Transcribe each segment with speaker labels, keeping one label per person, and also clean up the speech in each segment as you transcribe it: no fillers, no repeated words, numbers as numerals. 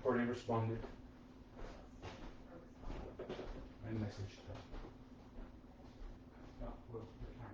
Speaker 1: I've already responded and messaged her. But we'll carry on.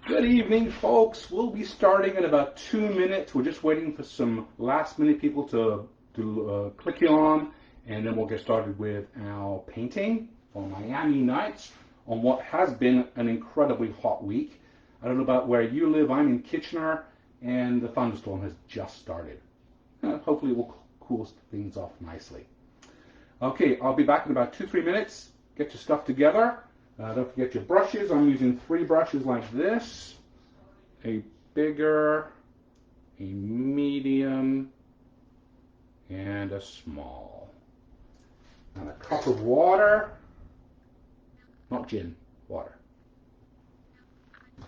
Speaker 1: Good evening, folks. We'll be starting in about 2 minutes. We're just waiting for some last-minute people to click on, and then we'll get started with our painting for Miami Nights on what has been an incredibly hot week. I don't know about where you live. I'm in Kitchener, and the thunderstorm has just started. Hopefully it will cool things off nicely. Okay, I'll be back in about 2-3 minutes. Get your stuff together. Don't forget your brushes. I'm using 3 brushes like this. A bigger, a medium, and a small. And a cup of water. Not gin, water.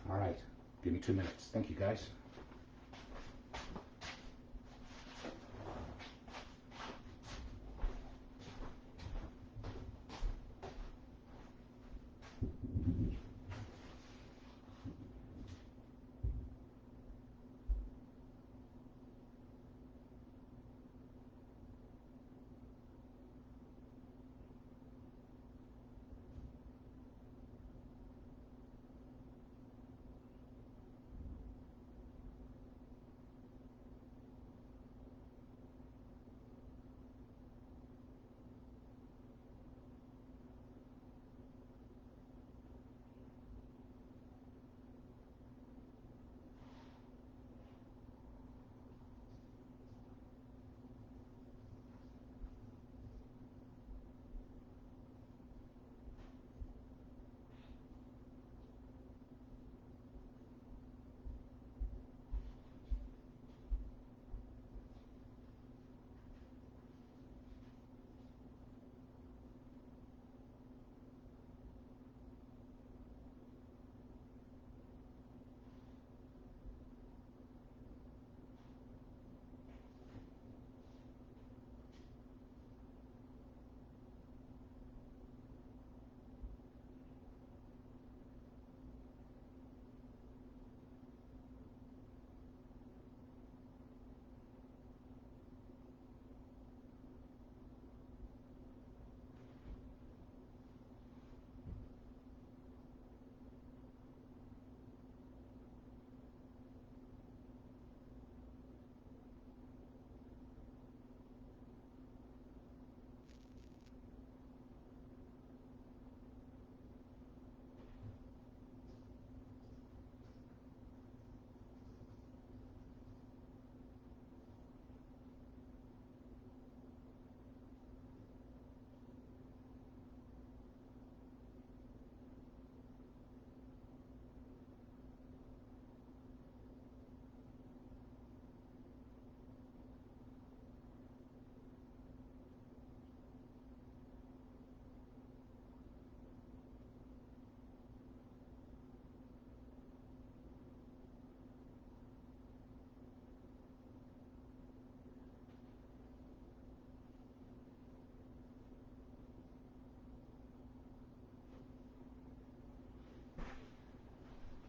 Speaker 1: All right, give me 2 minutes. Thank you, guys.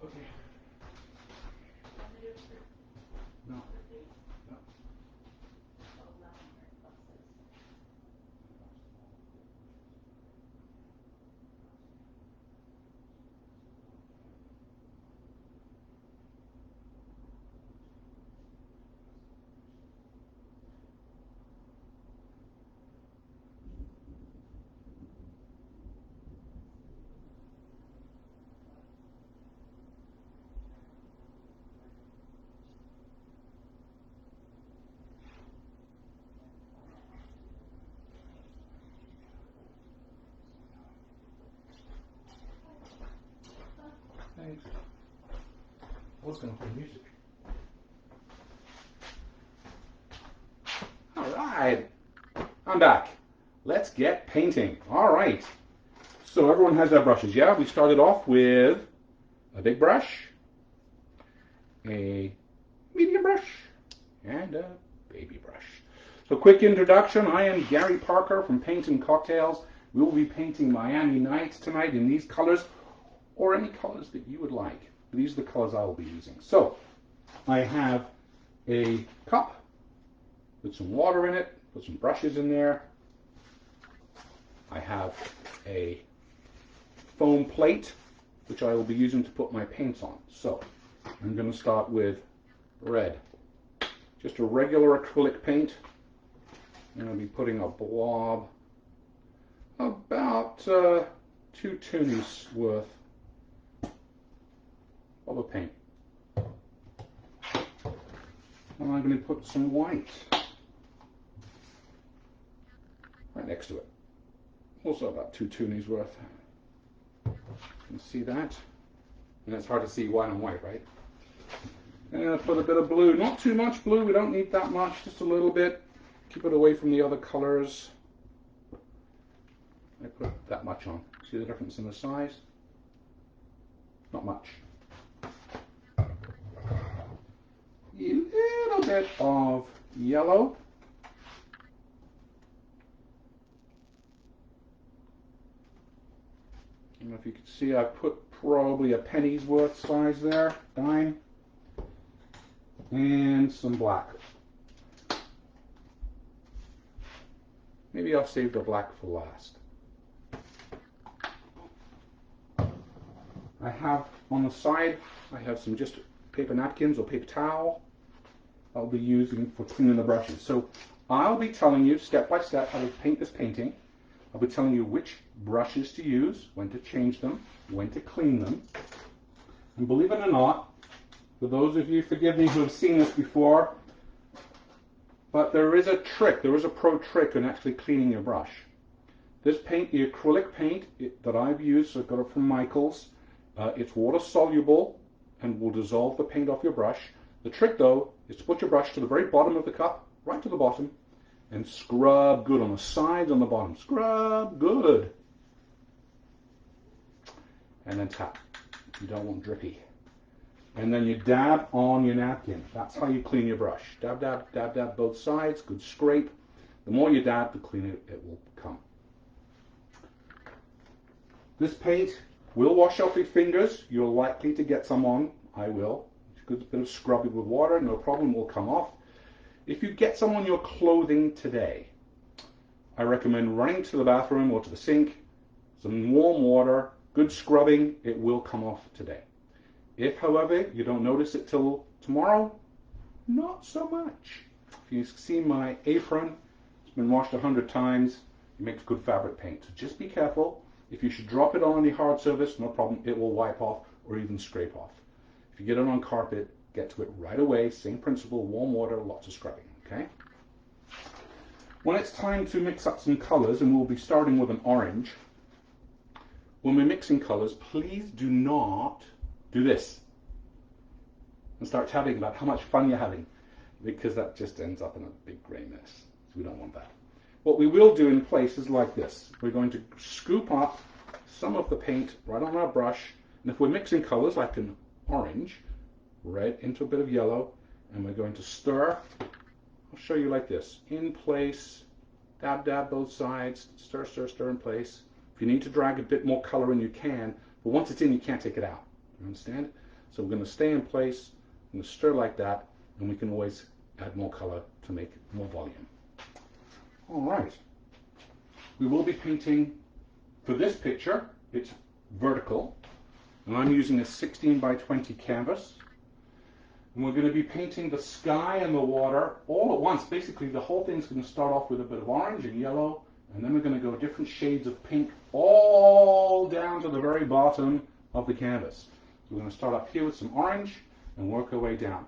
Speaker 1: Okay. No. No. Thanks. I was going to play music. All right. I'm back. Let's get painting. All right. So everyone has their brushes, yeah? We started off with a big brush, a medium brush, and a baby brush. So quick introduction. I am Gary Parker from Paints and Cocktails. We will be painting Miami Nights tonight in these colors, or any colors that you would like. These are the colors I will be using. So I have a cup with some water in it, put some brushes in there. I have a foam plate which I will be using to put my paints on. So I'm going to start with red. Just a regular acrylic paint. I'm going to be putting a blob about 2 toonies worth of a paint. And I'm going to put some white right next to it. Also about 2 toonies worth. You can see that. And it's hard to see white and white, right? And I'll put a bit of blue. Not too much blue. We don't need that much. Just a little bit. Keep it away from the other colors. I put that much on. See the difference in the size? Not much. A little bit of yellow. I don't know if you can see, I put probably a penny's worth size there, dime, and some black. Maybe I'll save the black for last. I have on the side, I have some just paper napkins or paper towel I'll be using for cleaning the brushes. So I'll be telling you step by step how to paint this painting. I'll be telling you which brushes to use, when to change them, when to clean them. And believe it or not, for those of you, forgive me, who have seen this before, but there is a trick, there is a pro trick in actually cleaning your brush. This paint, the acrylic paint that I've used, I've got it from Michaels. It's water soluble and will dissolve the paint off your brush. The trick though is to put your brush to the very bottom of the cup, right to the bottom, and scrub good on the sides, on the bottom. Scrub good. And then tap. You don't want drippy. And then you dab on your napkin. That's how you clean your brush. Dab, dab, dab, dab both sides. Good scrape. The more you dab, the cleaner it will become. This paint will wash off your fingers. You're likely to get some on. I will. It's a good bit of scrubbing with water. No problem, will come off. If you get some on your clothing today, I recommend running to the bathroom or to the sink, some warm water, good scrubbing, it will come off today. If, however, you don't notice it till tomorrow, not so much. If you see my apron, it's been washed 100 times, it makes good fabric paint. So just be careful. If you should drop it on the hard surface, no problem, it will wipe off or even scrape off. If you get it on carpet, get to it right away. Same principle, warm water, lots of scrubbing, okay? When it's time to mix up some colors, and we'll be starting with an orange, when we're mixing colors, please do not do this and start chatting about how much fun you're having, because that just ends up in a big grey mess. So we don't want that. What we will do in places like this, we're going to scoop up some of the paint right on our brush, and if we're mixing colors like an orange, red into a bit of yellow, and we're going to stir. I'll show you like this. In place, dab, dab both sides, stir, stir, stir in place. If you need to drag a bit more color in, you can, but once it's in, you can't take it out. You understand? So we're going to stay in place, I'm going to stir like that, and we can always add more color to make more volume. All right. We will be painting, for this picture, it's vertical, and I'm using a 16 by 20 canvas. And we're going to be painting the sky and the water all at once. Basically, the whole thing's going to start off with a bit of orange and yellow, and then we're going to go different shades of pink all down to the very bottom of the canvas. So we're going to start up here with some orange and work our way down.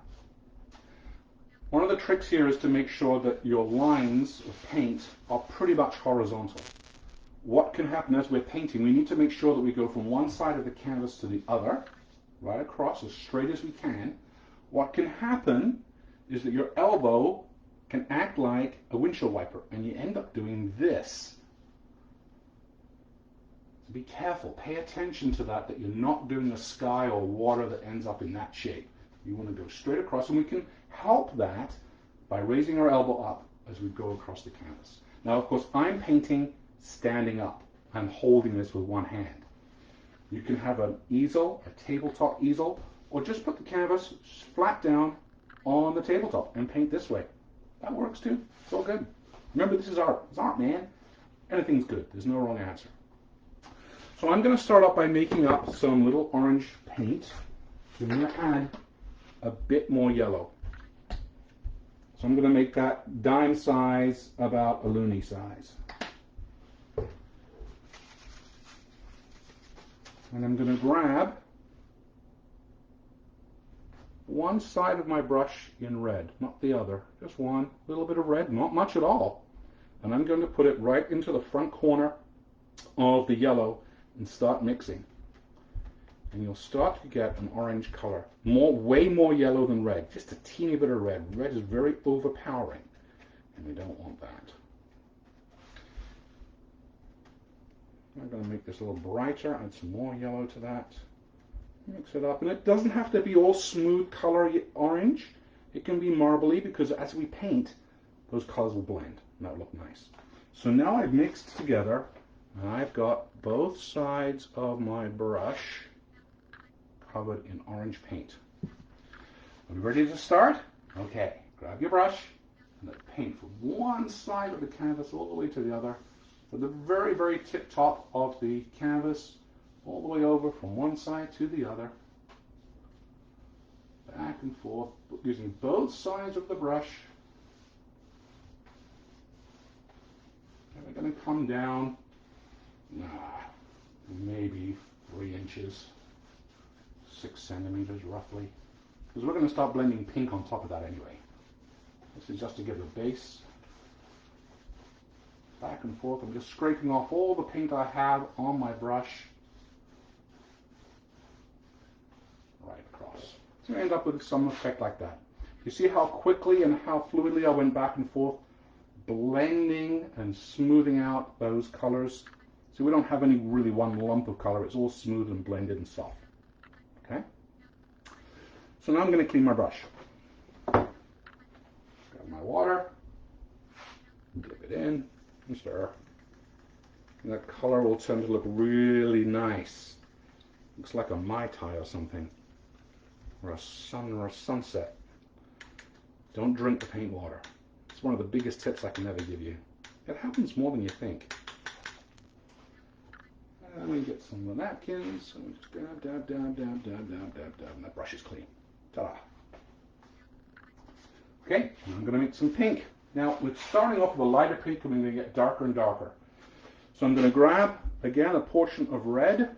Speaker 1: One of the tricks here is to make sure that your lines of paint are pretty much horizontal. What can happen as we're painting, we need to make sure that we go from one side of the canvas to the other, right across as straight as we can. What can happen is that your elbow can act like a windshield wiper, and you end up doing this. So be careful, pay attention to that you're not doing a sky or water that ends up in that shape. You want to go straight across, and we can help that by raising our elbow up as we go across the canvas. Now, of course, I'm painting standing up. I'm holding this with one hand. You can have an easel, a tabletop easel, or just put the canvas flat down on the tabletop and paint this way. That works too. It's all good. Remember, this is art. It's art, man. Anything's good. There's no wrong answer. So I'm going to start off by making up some little orange paint. I'm going to add a bit more yellow. So I'm going to make that dime size about a loonie size. And I'm going to grab one side of my brush in red, not the other, just one little bit of red, not much at all. And I'm going to put it right into the front corner of the yellow and start mixing. And you'll start to get an orange color, way more yellow than red, just a teeny bit of red. Red is very overpowering, and we don't want that. I'm going to make this a little brighter, add some more yellow to that. Mix it up, and it doesn't have to be all smooth color orange. It can be marbly, because as we paint, those colors will blend, and that'll look nice. So now I've mixed together, and I've got both sides of my brush covered in orange paint. Are we ready to start? Okay, grab your brush, and let's paint from one side of the canvas all the way to the other, to the very, very tip top of the canvas, all the way over from one side to the other, back and forth, using both sides of the brush. And we're going to come down, maybe 3 inches, 6 centimeters roughly, because we're going to start blending pink on top of that anyway. This is just to give a base. Back and forth, I'm just scraping off all the paint I have on my brush. Right across. So you end up with some effect like that. You see how quickly and how fluidly I went back and forth, blending and smoothing out those colors. So we don't have any really one lump of color. It's all smooth and blended and soft. Okay? So now I'm going to clean my brush. Grab my water, dip it in, and stir. And that color will tend to look really nice. Looks like a Mai Tai or something. Or a sun or a sunset. Don't drink the paint water. It's one of the biggest tips I can ever give you. It happens more than you think. And we get some of the napkins, and we just dab, dab, dab, dab, dab, dab, dab, dab, and that brush is clean. Ta-da! Okay, I'm going to make some pink. Now, we're starting off with a lighter pink, and we're going to get darker and darker. So I'm going to grab, again, a portion of red,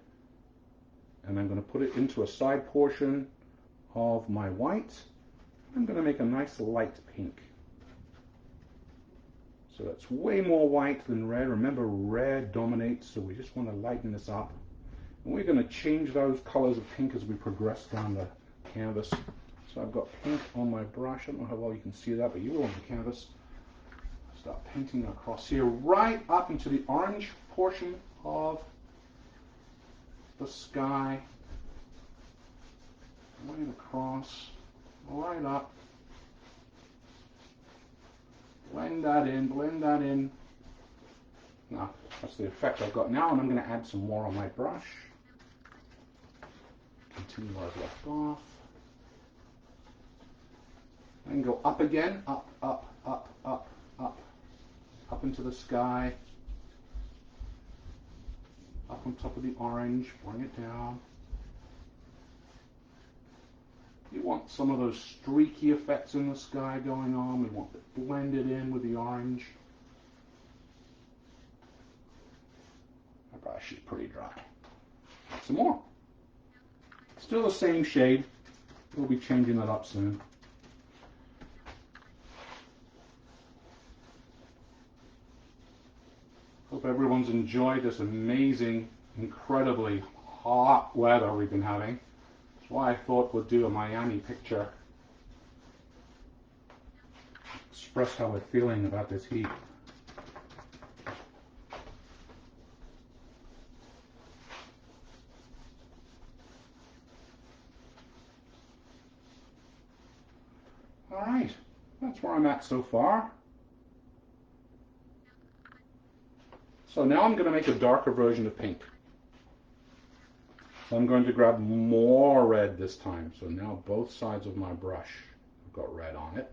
Speaker 1: and I'm going to put it into a side portion of my white. I'm going to make a nice light pink. So that's way more white than red. Remember, red dominates, so we just want to lighten this up. And we're going to change those colors of pink as we progress down the canvas. So I've got pink on my brush. I don't know how well you can see that, but you will on the canvas. Start painting across here, right up into the orange portion of the sky. Right across, right up. Blend that in, blend that in. Now, that's the effect I've got now, and I'm going to add some more on my brush. Continue where I've left off. And go up again, up, up, up, up, up. Up into the sky. Up on top of the orange, bring it down. You want some of those streaky effects in the sky going on. We want it blended in with the orange. My brush is pretty dry. Some more. Still the same shade. We'll be changing that up soon. Hope everyone's enjoyed this amazing, incredibly hot weather we've been having. That's why I thought we'd do a Miami picture. Express how we're feeling about this heat. Alright, that's where I'm at so far. So now I'm going to make a darker version of pink. So I'm going to grab more red this time. So now both sides of my brush have got red on it.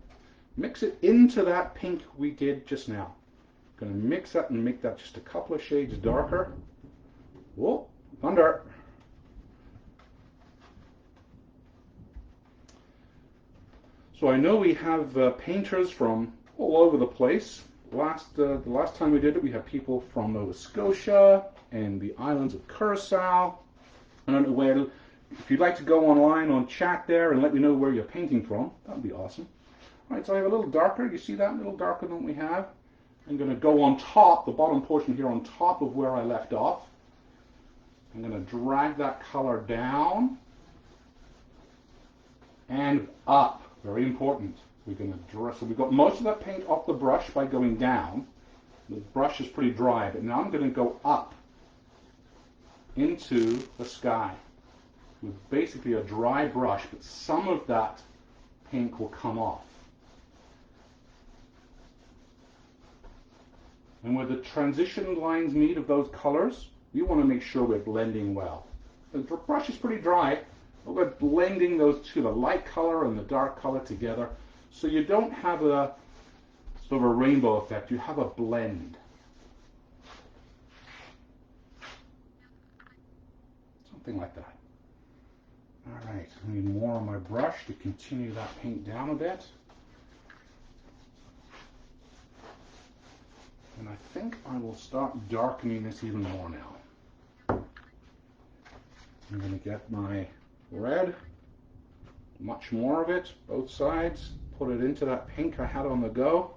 Speaker 1: Mix it into that pink we did just now. I'm going to mix that and make that just a couple of shades darker. Whoa, Thunder. So I know we have painters from all over the place. The last time we did it, we had people from Nova Scotia and the islands of Curacao. I don't know where. If you'd like to go online on chat there and let me know where you're painting from, that would be awesome. All right, so I have a little darker. You see that? A little darker than we have. I'm going to go on top, the bottom portion here, on top of where I left off. I'm going to drag that color down and up. Very important. We're going to draw. So we've got most of that paint off the brush by going down. The brush is pretty dry, but now I'm going to go up into the sky with basically a dry brush, but some of that paint will come off. And where the transition lines meet of those colors, we want to make sure we're blending well. The brush is pretty dry, but we're blending those two, the light color and the dark color together, so you don't have a sort of a rainbow effect, you have a blend. Something like that. All right, I need more on my brush to continue that paint down a bit. And I think I will start darkening this even more now. I'm going to get my red, much more of it, both sides, put it into that pink I had on the go.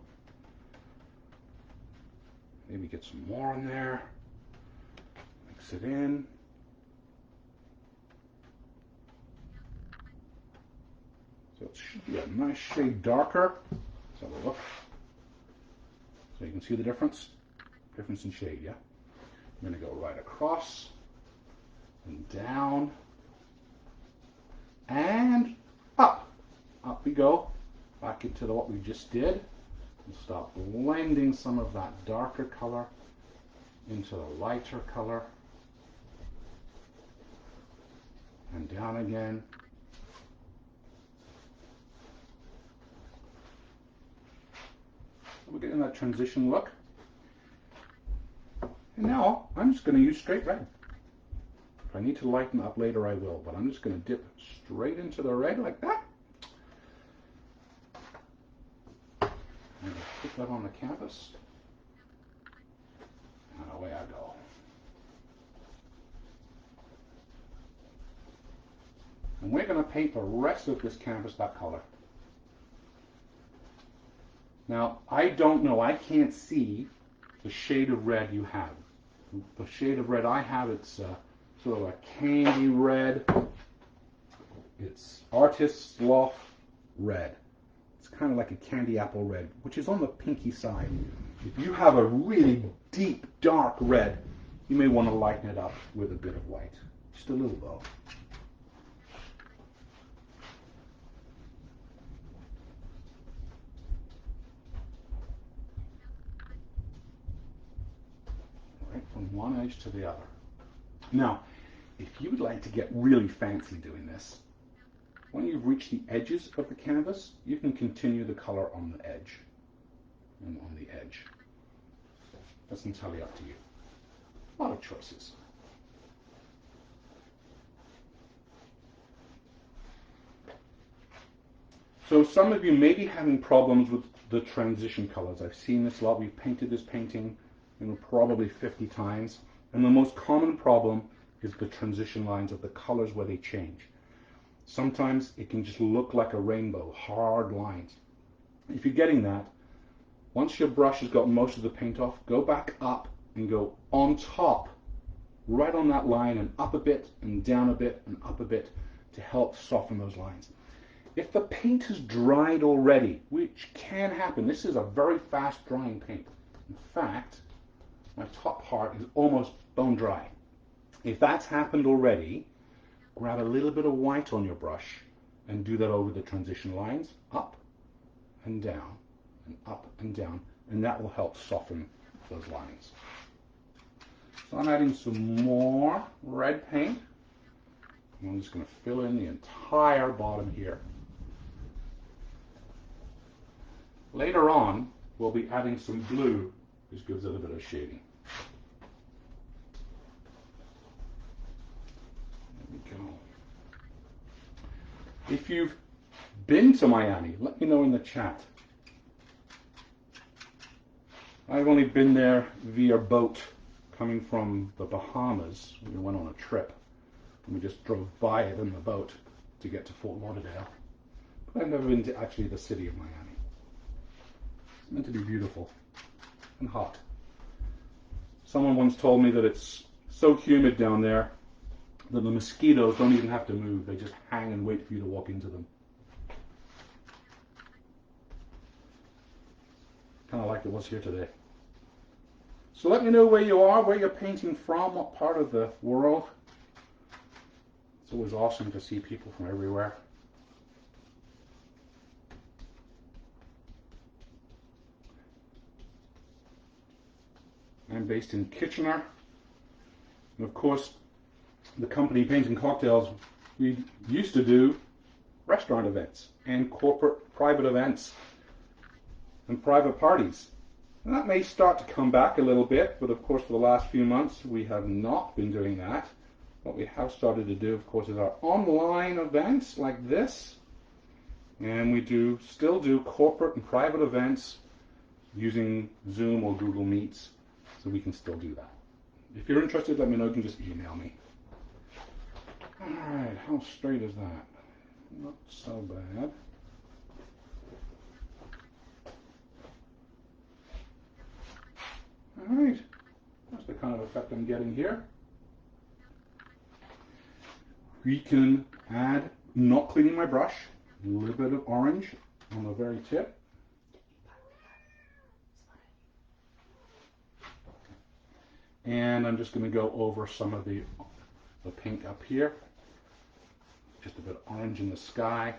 Speaker 1: Maybe get some more in there, mix it in. So it should be a nice shade darker. Let's have a look. So you can see the difference in shade, yeah? I'm going to go right across and down and up. Up we go, back into what we just did. And start blending some of that darker color into the lighter color. And down again. We're getting that transition look. And now I'm just going to use straight red. If I need to lighten up later, I will, but I'm just going to dip straight into the red like that. And put that on the canvas. And away I go. And we're going to paint the rest of this canvas that color. Now, I don't know, I can't see the shade of red you have. The shade of red I have, it's sort of a candy red. It's Artist's Loft red. It's kind of like a candy apple red, which is on the pinky side. If you have a really deep, dark red, you may want to lighten it up with a bit of white. Just a little though. From one edge to the other. Now, if you would like to get really fancy doing this, when you've reached the edges of the canvas, you can continue the color on the edge and on the edge. That's entirely up to you. A lot of choices. So some of you may be having problems with the transition colors. I've seen this a lot. We've painted this painting probably 50 times. And the most common problem is the transition lines of the colors where they change. Sometimes it can just look like a rainbow, hard lines. If you're getting that, once your brush has got most of the paint off, go back up and go on top, right on that line, and up a bit, and down a bit, and up a bit, to help soften those lines. If the paint has dried already, which can happen, this is a very fast drying paint. In fact, my top part is almost bone dry. If that's happened already, grab a little bit of white on your brush and do that over the transition lines, up and down, and up and down, and that will help soften those lines. So I'm adding some more red paint. And I'm just going to fill in the entire bottom here. Later on, we'll be adding some blue, which gives it a bit of shading. If you've been to Miami, let me know in the chat. I've only been there via boat coming from the Bahamas. We went on a trip and we just drove by it in the boat to get to Fort Lauderdale. But I've never been to actually the city of Miami. It's meant to be beautiful and hot. Someone once told me that it's so humid down there that the mosquitoes don't even have to move. They just hang and wait for you to walk into them. Kind of like it was here today. So let me know where you are, where you're painting from, what part of the world. It's always awesome to see people from everywhere. I'm based in Kitchener. And of course, the company Painting Cocktails, we used to do restaurant events and corporate private events and private parties. And that may start to come back a little bit, but of course for the last few months we have not been doing that. What we have started to do, of course, is our online events like this. And we still do corporate and private events using Zoom or Google Meets, so we can still do that. If you're interested, let me know. You can just email me. Alright, how straight is that? Not so bad. Alright, that's the kind of effect I'm getting here. We can add, not cleaning my brush, a little bit of orange on the very tip. And I'm just going to go over some of the pink up here. Just a bit of orange in the sky.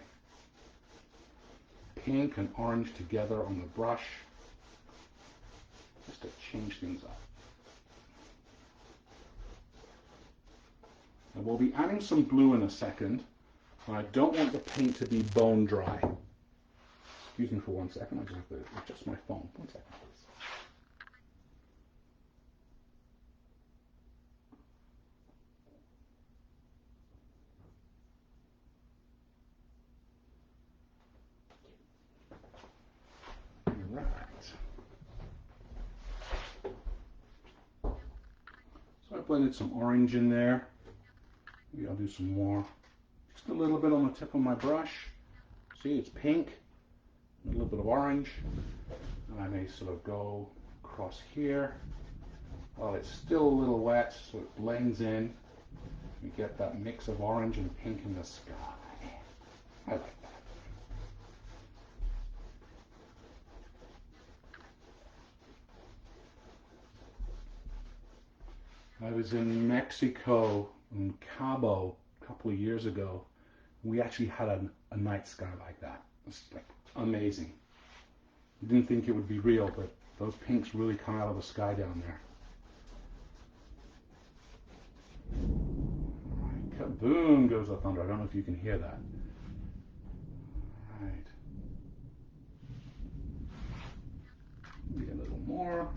Speaker 1: Pink and orange together on the brush. Just to change things up. And we'll be adding some blue in a second. I don't want the paint to be bone dry. Excuse me for 1 second. I just have to adjust my phone. 1 second, please. So I blended some orange in there. Maybe I'll do some more. Just a little bit on the tip of my brush. See, it's pink, a little bit of orange. And I may sort of go across here while it's still a little wet so it blends in. We get that mix of orange and pink in the sky. I like that. I was in Mexico, in Cabo, a couple of years ago. We actually had a night sky like that. It was like amazing. I didn't think it would be real, but those pinks really come out of the sky down there. Right, kaboom goes the thunder. I don't know if you can hear that. Right. Maybe a little more.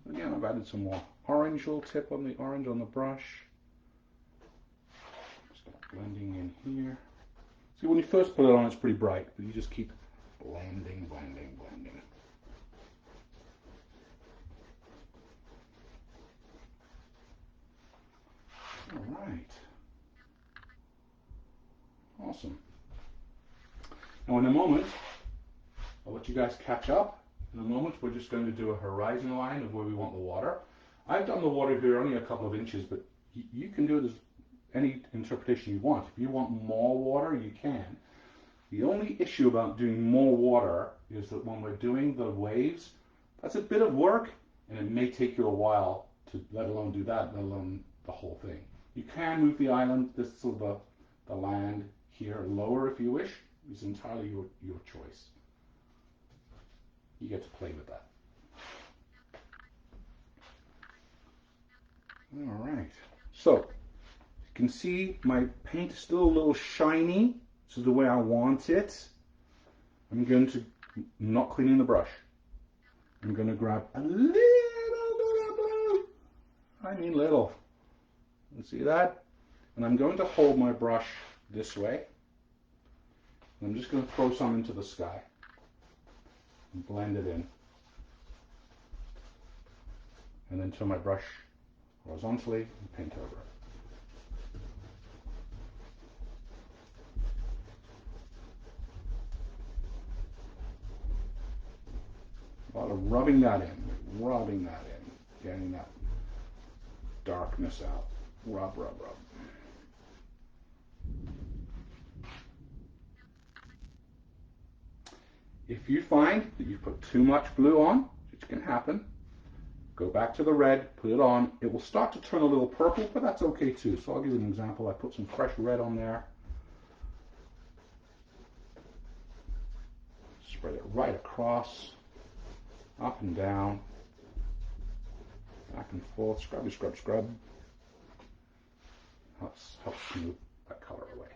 Speaker 1: Again, I've added some more orange little tip on the orange on the brush. Start blending in here. See, when you first put it on, it's pretty bright, but you just keep blending, blending, blending. All right. Awesome. Now in a moment, I'll let you guys catch up. In a moment, we're just going to do a horizon line of where we want the water. I've done the water here only a couple of inches, but you can do it as any interpretation you want. If you want more water, you can. The only issue about doing more water is that when we're doing the waves, that's a bit of work, and it may take you a while to let alone do that, let alone the whole thing. You can move the island, this sort of the land here lower if you wish. It's entirely your choice. You get to play with that. All right. So you can see my paint is still a little shiny. This is the way I want it. I'm going to, not cleaning the brush. I'm going to grab a little bit of blue. I mean little. You see that? And I'm going to hold my brush this way. I'm just going to throw some into the sky and blend it in. And then turn my brush horizontally and paint over it. A lot of rubbing that in, getting that darkness out. Rub, rub, rub. If you find that you put too much blue on, which can happen, go back to the red, put it on. It will start to turn a little purple, but that's okay too. So I'll give you an example. I put some fresh red on there. Spread it right across, up and down, back and forth, scrubby, scrub, scrub. Helps smooth that color away.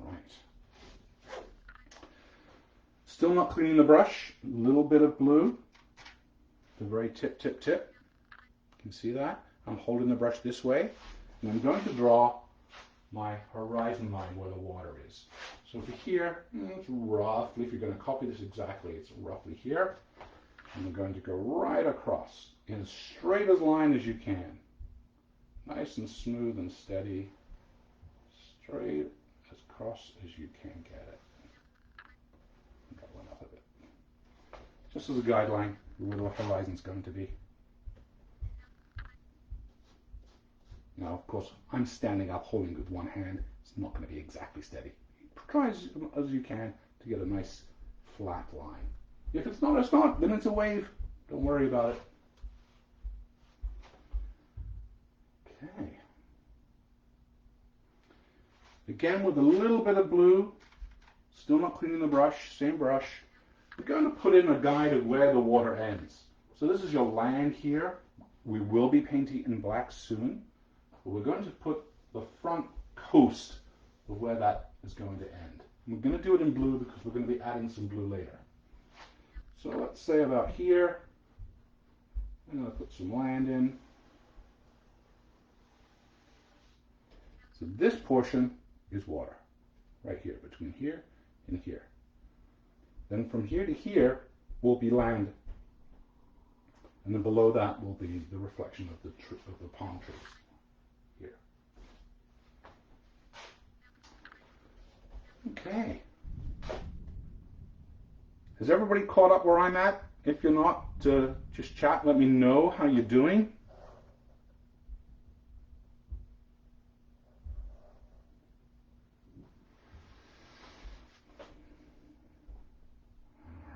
Speaker 1: All right. Still not cleaning the brush. A little bit of blue. The very tip, tip, tip. You can see that. I'm holding the brush this way, and I'm going to draw my horizon line where the water is. So for here, it's roughly, if you're going to copy this exactly, it's roughly here. And I'm going to go right across in as straight a line as you can. Nice and smooth and steady. Straight as across as you can get it. Got one up of it. Just as a guideline, where the horizon's going to be. Now, of course, I'm standing up holding it with one hand. It's not going to be exactly steady. Try as you can to get a nice flat line. If it's not, it's not. Then it's a wave. Don't worry about it. Okay. Again, with a little bit of blue, still not cleaning the brush, same brush. We're going to put in a guide of where the water ends. So this is your land here. We will be painting in black soon. But we're going to put the front coast of where that is going to end. We're going to do it in blue because we're going to be adding some blue later. So let's say about here. I'm going to put some land in. So this portion is water, right here, between here and here. Then from here to here will be land. And then below that will be the reflection of the palm trees. Here. Okay. Has everybody caught up where I'm at? If you're not, just chat, let me know how you're doing.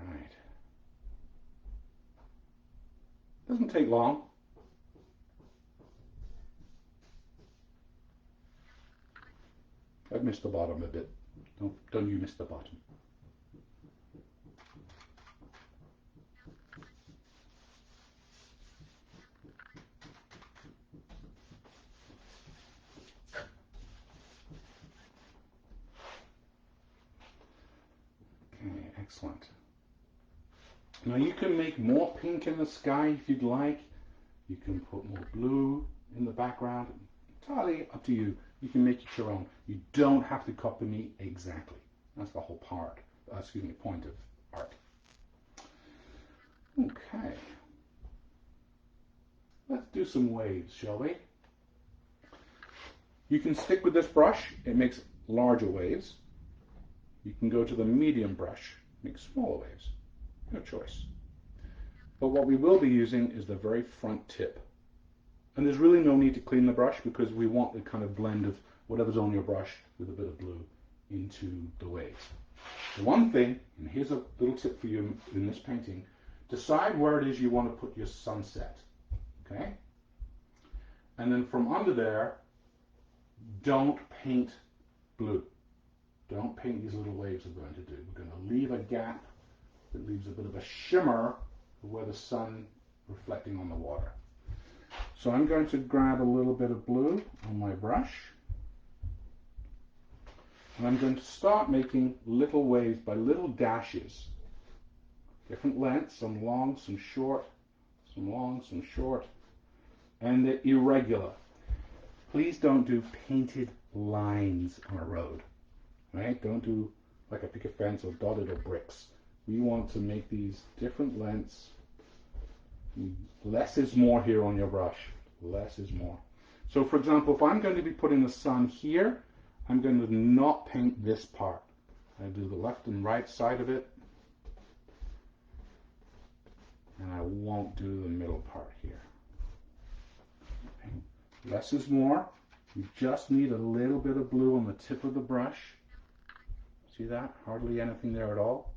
Speaker 1: All right. Doesn't take long. I've missed the bottom a bit. Don't you miss the bottom. Okay, excellent. Now you can make more pink in the sky if you'd like. You can put more blue in the background. Entirely up to you. You can make it your own. You don't have to copy me exactly. That's the whole point of art. Okay. Let's do some waves, shall we? You can stick with this brush. It makes larger waves. You can go to the medium brush. Make smaller waves. Your choice. But what we will be using is the very front tip. And there's really no need to clean the brush because we want the kind of blend of whatever's on your brush with a bit of blue into the waves. The one thing, and here's a little tip for you in this painting, decide where it is you want to put your sunset. Okay? And then from under there, don't paint blue. Don't paint these little waves we're going to do. We're going to leave a gap that leaves a bit of a shimmer where the sun reflecting on the water. So I'm going to grab a little bit of blue on my brush. And I'm going to start making little waves by little dashes. Different lengths, some long, some short, some long, some short. And they're irregular. please don't do painted lines on a road, right? Don't do like a picket fence or dotted or bricks. We want to make these different lengths. Less is more here on your brush. Less is more. So for example, if I'm going to be putting the sun here, I'm going to not paint this part. I do the left and right side of it, and I won't do the middle part here. Okay. Less is more. You just need a little bit of blue on the tip of the brush. See that? Hardly anything there at all.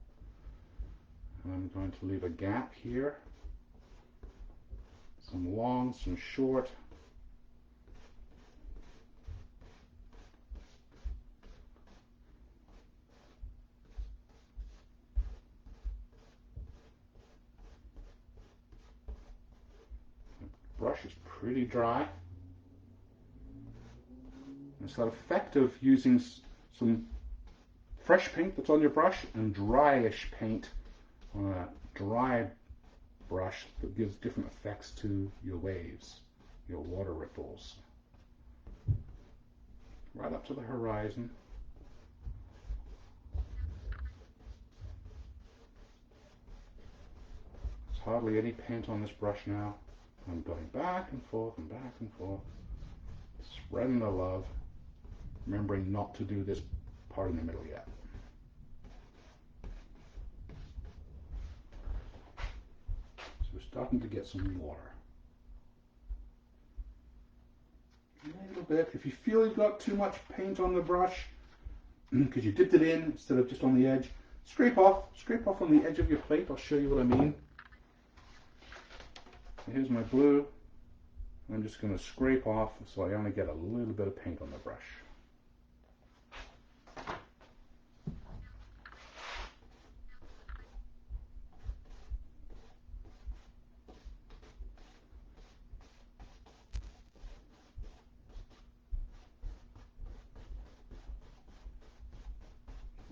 Speaker 1: I'm going to leave a gap here. Some long, some short. The brush is pretty dry. It's that effect of using some fresh paint that's on your brush and dryish paint on a dry brush that gives different effects to your waves, your water ripples. Right up to the horizon. There's hardly any paint on this brush now. I'm going back and forth and back and forth, spreading the love, remembering not to do this part in the middle yet. So we're starting to get some water. A little bit. If you feel you've got too much paint on the brush, because you dipped it in instead of just on the edge, scrape off on the edge of your plate. I'll show you what I mean. Here's my blue. I'm just going to scrape off so I only get a little bit of paint on the brush.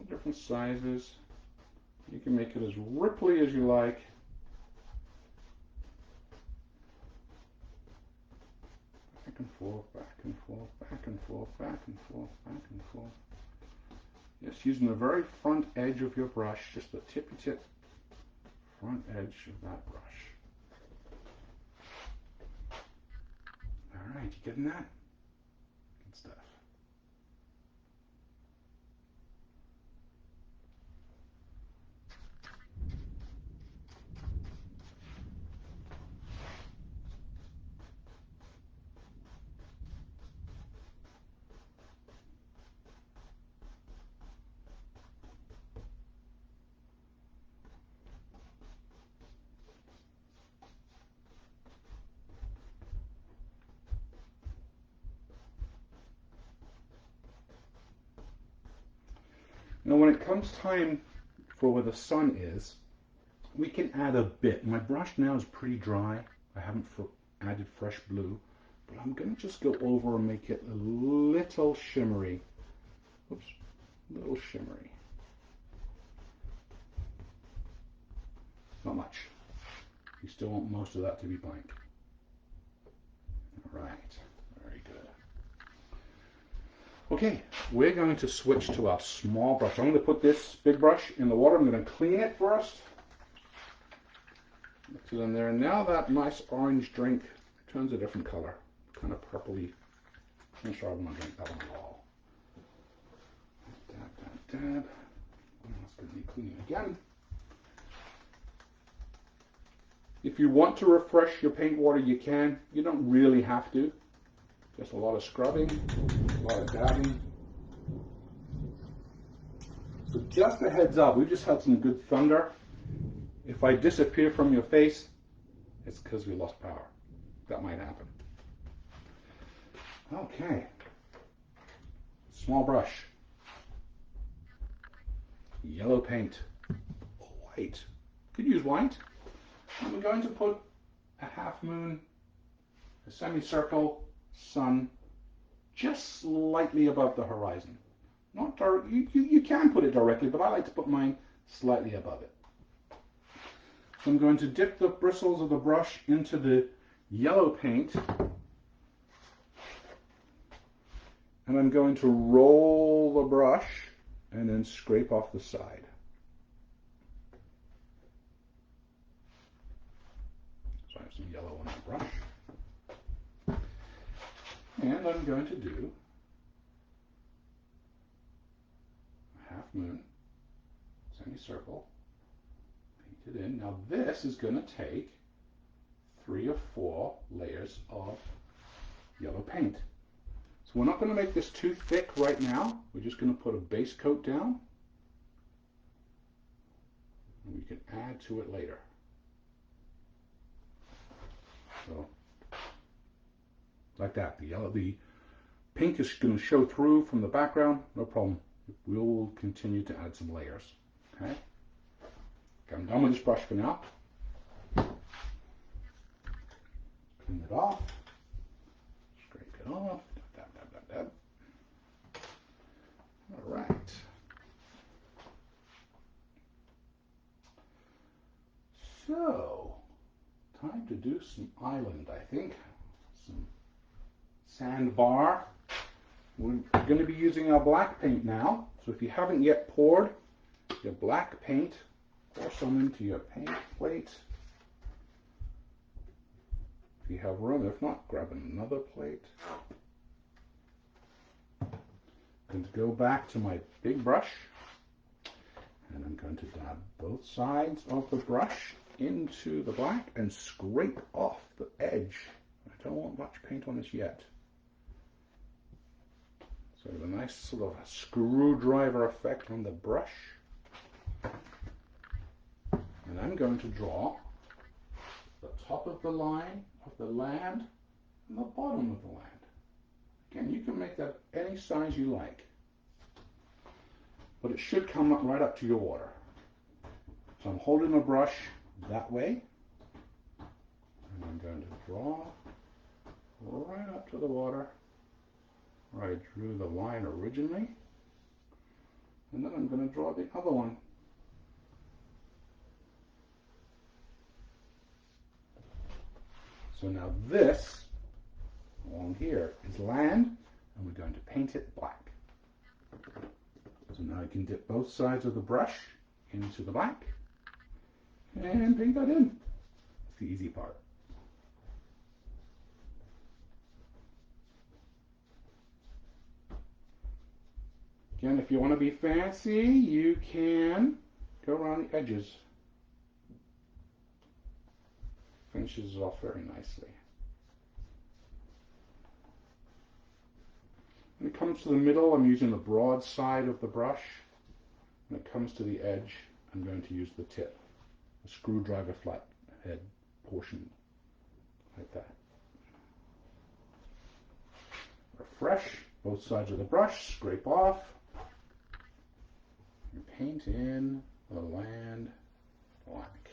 Speaker 1: Different sizes. You can make it as ripply as you like. Back and forth, back and forth, back and forth, back and forth, back and forth. Just using the very front edge of your brush, just the tippy tip front edge of that brush. All right, you getting that? Good stuff. Now when it comes time for where the sun is, we can add a bit. My brush now is pretty dry. I haven't added fresh blue, but I'm going to just go over and make it a little shimmery. Oops, a little shimmery. Not much. You still want most of that to be blank. All right, very good. Okay, we're going to switch to our small brush. I'm going to put this big brush in the water. I'm going to clean it first. Mix it in there. And now that nice orange drink turns a different color, kind of purpley. I'm sure I don't want to drink that one at all. Dab, dab, dab. That's going to need cleaning again. If you want to refresh your paint water, you can. You don't really have to. Just a lot of scrubbing, a lot of dabbing. So just a heads up, we just had some good thunder. If I disappear from your face, it's because we lost power. That might happen. Okay. Small brush. Yellow paint. White. Could use white. And we're going to put a half moon, a semicircle, sun, just slightly above the horizon. Not you can put it directly, but I like to put mine slightly above it. So I'm going to dip the bristles of the brush into the yellow paint. And I'm going to roll the brush and then scrape off the side. So I have some yellow on the brush. And I'm going to do a half moon, semicircle, paint it in. Now this is going to take 3 or 4 layers of yellow paint. So we're not going to make this too thick right now. We're just going to put a base coat down. And we can add to it later. So, like that. The pink is going to show through from the background. No problem. We'll continue to add some layers. Okay. I'm done with this brush for now. Clean it off. Scrape it off. All right. So, time to do some island, I think. Some sandbar. We're going to be using our black paint now. So if you haven't yet poured your black paint, pour some into your paint plate. If you have room, if not, grab another plate. I'm going to go back to my big brush, and I'm going to dab both sides of the brush into the black and scrape off the edge. I don't want much paint on this yet. So a nice sort of screwdriver effect on the brush. And I'm going to draw the top of the line of the land and the bottom of the land. Again, you can make that any size you like, but it should come up right up to your water. So I'm holding the brush that way, and I'm going to draw right up to the water where I drew the line originally, and then I'm going to draw the other one. So now this along here is land, and we're going to paint it black. So now I can dip both sides of the brush into the black and paint that in. That's the easy part. Again, if you want to be fancy, you can go around the edges. Finishes it off very nicely. When it comes to the middle, I'm using the broad side of the brush. When it comes to the edge, I'm going to use the tip, the screwdriver flat head portion, like that. Refresh both sides of the brush, scrape off, and paint in the land black.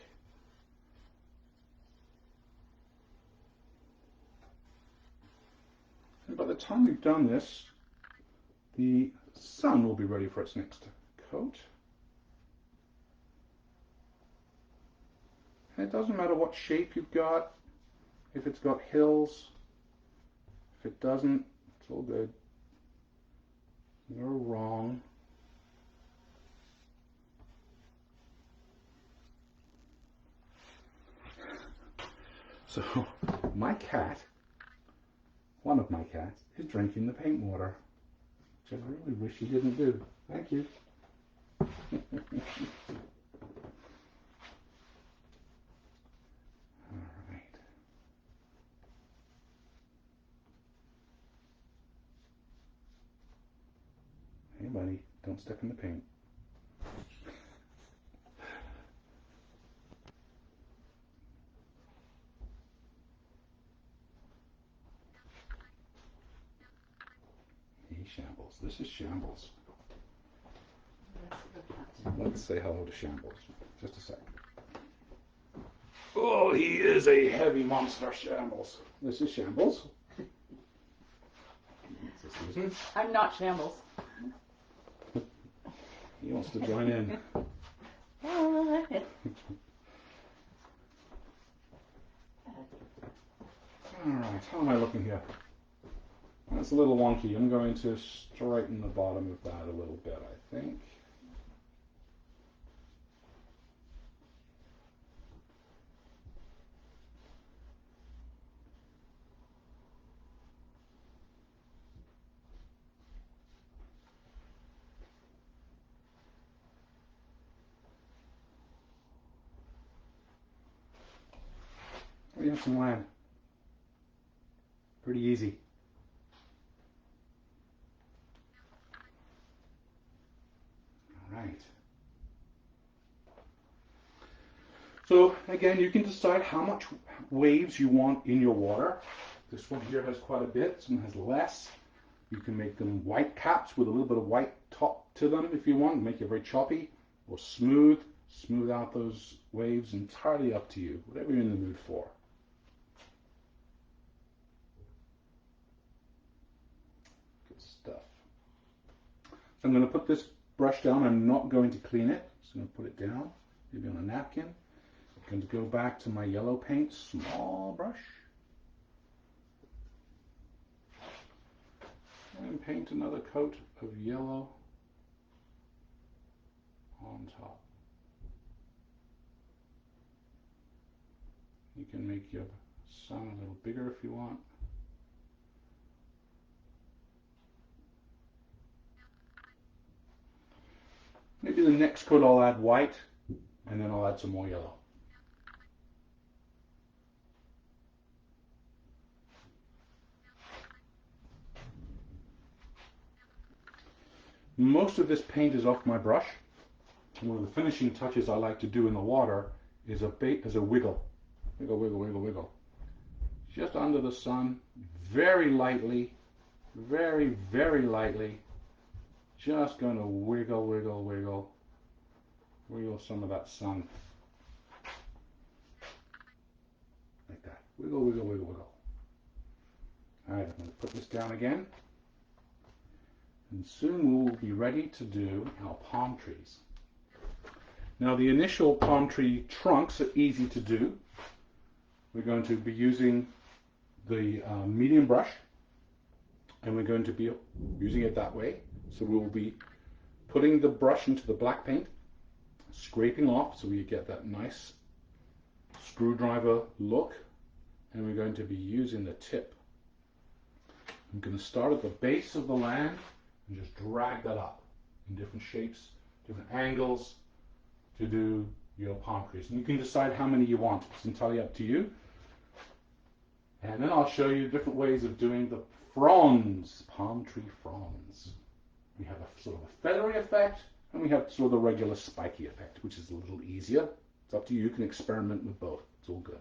Speaker 1: And by the time we've done this, the sun will be ready for its next coat. And it doesn't matter what shape you've got, if it's got hills, if it doesn't, it's all good. You're wrong. So, my cat, one of my cats, is drinking the paint water, which I really wish he didn't do. Thank you. Alright. Hey buddy, don't step in the paint. Hey Shambles, this is Shambles. Let's say hello to Shambles. Just a second. Oh, he is a heavy monster, Shambles. This is Shambles. This is Susan.
Speaker 2: I'm not Shambles.
Speaker 1: He wants to join in.
Speaker 2: Alright,
Speaker 1: Alright, how am I looking here? That's a little wonky. I'm going to straighten the bottom of that a little bit, I think. We have some land. Pretty easy. All right. So again, you can decide how much waves you want in your water. This one here has quite a bit. This one has less. You can make them white caps with a little bit of white top to them if you want. Make it very choppy or smooth. Smooth out those waves. Entirely up to you. Whatever you're in the mood for. Good stuff. So I'm going to put this brush down. I'm not going to clean it. Just going to put it down, maybe on a napkin. I'm going to go back to my yellow paint, small brush. And paint another coat of yellow on top. You can make your sun a little bigger if you want. Maybe the next coat I'll add white, and then I'll add some more yellow. Most of this paint is off my brush. One of the finishing touches I like to do in the water is a wiggle. Wiggle, wiggle, wiggle, wiggle. Just under the sun, very lightly, very, very lightly. Just going to wiggle, wiggle, wiggle. Wiggle some of that sun. Like that. Wiggle, wiggle, wiggle, wiggle. Alright, I'm going to put this down again. And soon we will be ready to do our palm trees. Now the initial palm tree trunks are easy to do. We're going to be using the medium brush, and we're going to be using it that way. So we will be putting the brush into the black paint, scraping off so we get that nice screwdriver look, and we're going to be using the tip. I'm going to start at the base of the land and just drag that up in different shapes, different angles to do your palm trees. And you can decide how many you want. It's entirely up to you. And then I'll show you different ways of doing the fronds, palm tree fronds. We have a sort of a feathery effect, and we have sort of the regular spiky effect, which is a little easier. It's up to you. You can experiment with both. It's all good.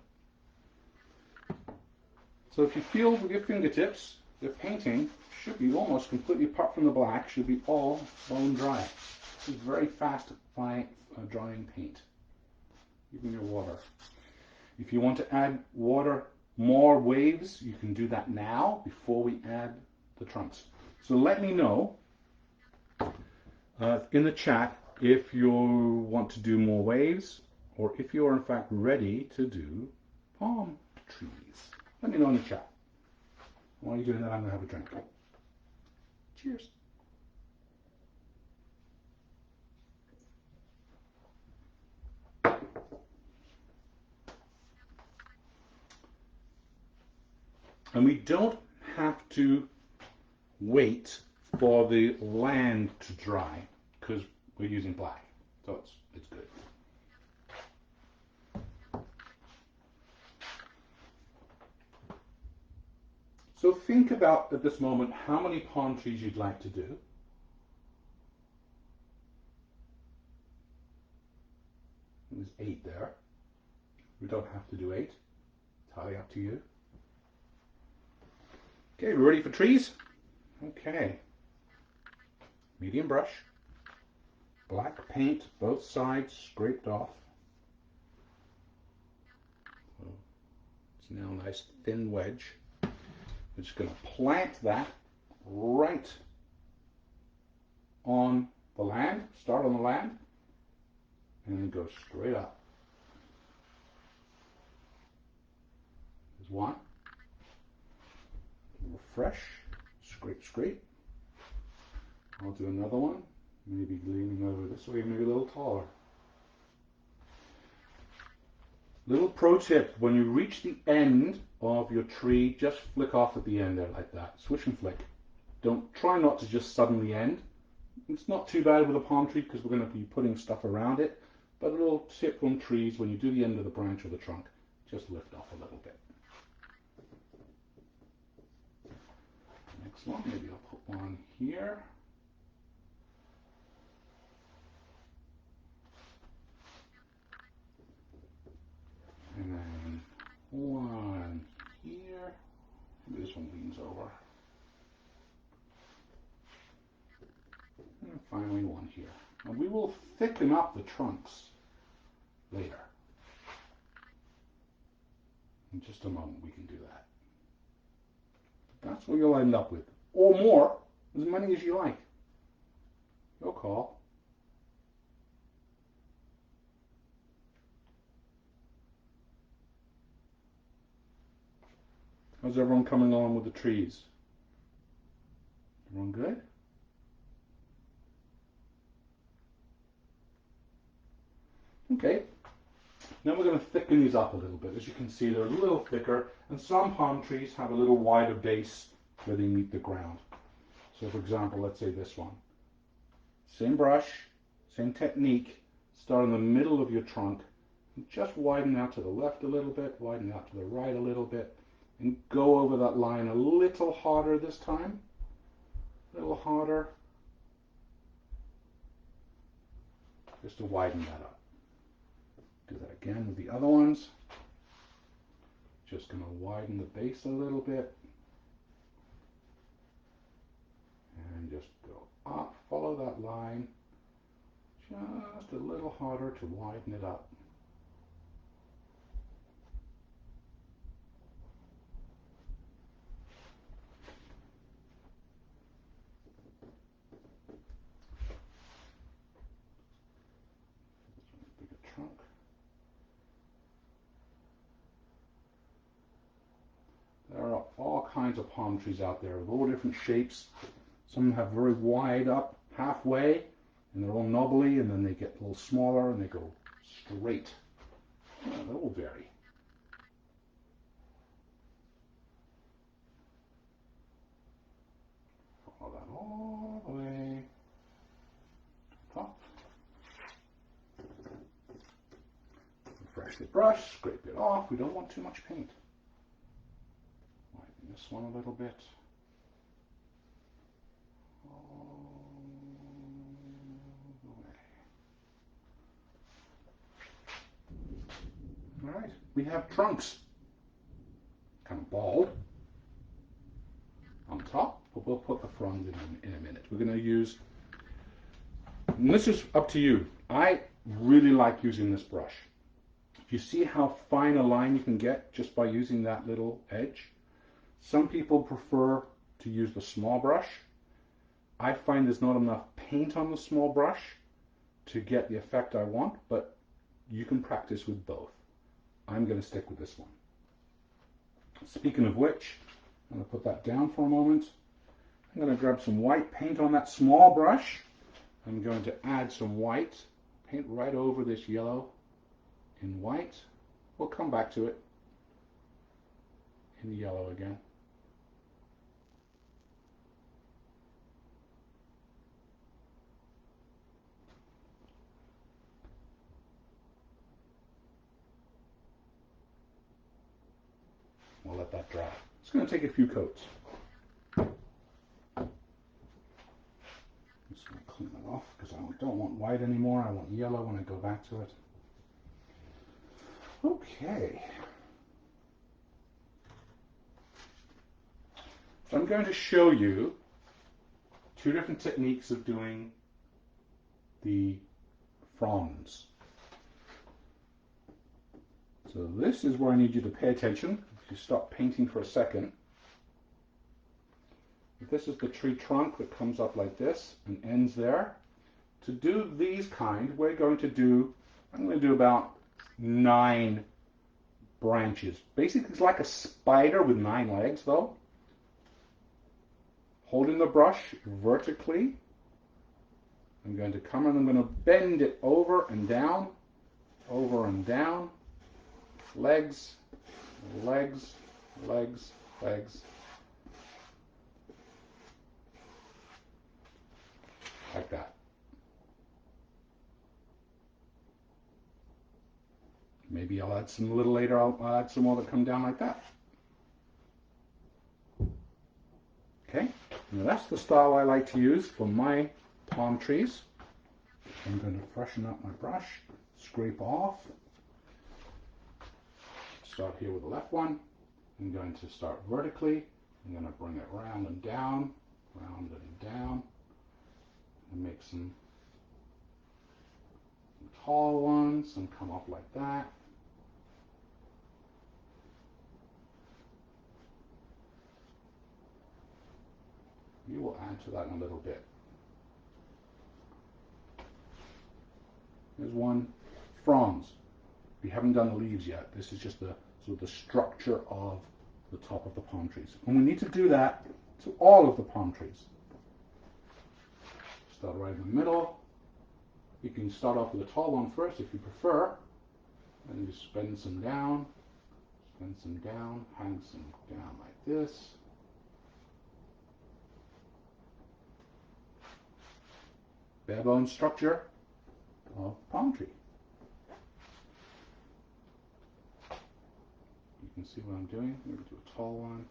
Speaker 1: So if you feel with your fingertips, the painting should be almost completely, apart from the black, should be all bone dry. This is very fast drying paint, even your water. If you want to add water, more waves, you can do that now before we add the trunks. So let me know in the chat if you want to do more waves, or if you are in fact ready to do palm trees. Let me know in the chat. While you're doing that, I'm going to have a drink. Cheers. And we don't have to wait for the land to dry because we're using black, so it's good. So think about at this moment how many palm trees you'd like to do. There's 8 there. We don't have to do 8. It's entirely up to you. Okay, we're ready for trees? Okay. Medium brush. Black paint, both sides scraped off. So it's now a nice thin wedge. We're just going to plant that right on the land, start on the land, and then go straight up. There's one. Refresh, scrape, scrape. I'll do another one, maybe leaning over this way, maybe a little taller. Little pro tip, when you reach the end of your tree, just flick off at the end there like that. Switch and flick. Try not to just suddenly end. It's not too bad with a palm tree because we're going to be putting stuff around it, but a little tip on trees, when you do the end of the branch or the trunk, just lift off a little bit. Next one, maybe I'll put one here. And then one here. Maybe this one leans over. And finally one here. And we will thicken up the trunks later. In just a moment we can do that. That's what you'll end up with. Or more, as many as you like. Your call. How's everyone coming along with the trees? Everyone good? Okay, now we're going to thicken these up a little bit. As you can see, they're a little thicker, and some palm trees have a little wider base where they meet the ground. So for example, let's say this one. Same brush, same technique, start in the middle of your trunk, and just widen out to the left a little bit, widen out to the right a little bit, and go over that line a little harder this time. A little harder. Just to widen that up. Do that again with the other ones. Just going to widen the base a little bit. And just go up, follow that line. Just a little harder to widen it up. Bigger trunk. There are all kinds of palm trees out there with all different shapes. Some have very wide up halfway, and they're all knobbly, and then they get a little smaller and they go straight. They all vary. Follow that all the way to the top. Refresh the brush, scrape it off. We don't want too much paint. Widen this one a little bit. All right, we have trunks. Kind of bald on top, but we'll put the fronds in a minute. We're going to use, and this is up to you. I really like using this brush. You see how fine a line you can get just by using that little edge? Some people prefer to use the small brush. I find there's not enough paint on the small brush to get the effect I want, but you can practice with both. I'm going to stick with this one. Speaking of which, I'm going to put that down for a moment. I'm going to grab some white paint on that small brush. I'm going to add some white, paint right over this yellow in white. We'll come back to it in yellow again. We'll let that dry. It's going to take a few coats. I'm just going to clean it off because I don't want white anymore. I want yellow when I go back to it. Okay. So I'm going to show you two different techniques of doing the fronds. So this is where I need you to pay attention. If you stop painting for a second. If this is the tree trunk that comes up like this and ends there. To do these kind, I'm going to do about 9 branches. Basically, it's like a spider with 9 legs, though. holding the brush vertically. I'm going to come and I'm going to bend it over and down, legs, legs, legs, legs, like that. Maybe I'll add some a little later, I'll add some more that come down like that. Okay, now that's the style I like to use for my palm trees. I'm going to freshen up my brush, scrape off. Start here with the left one. I'm going to start vertically. I'm going to bring it round and down, round and down, and make some tall ones and come up like that. We will add to that in a little bit. There's one, fronds. We haven't done the leaves yet. This is just the sort of the structure of the top of the palm trees. And we need to do that to all of the palm trees. Start right in the middle. You can start off with a tall one first if you prefer. And you bend some down, hang some down like this. Bare bone structure of palm tree. You can see what I'm doing. I'm going to do a tall one.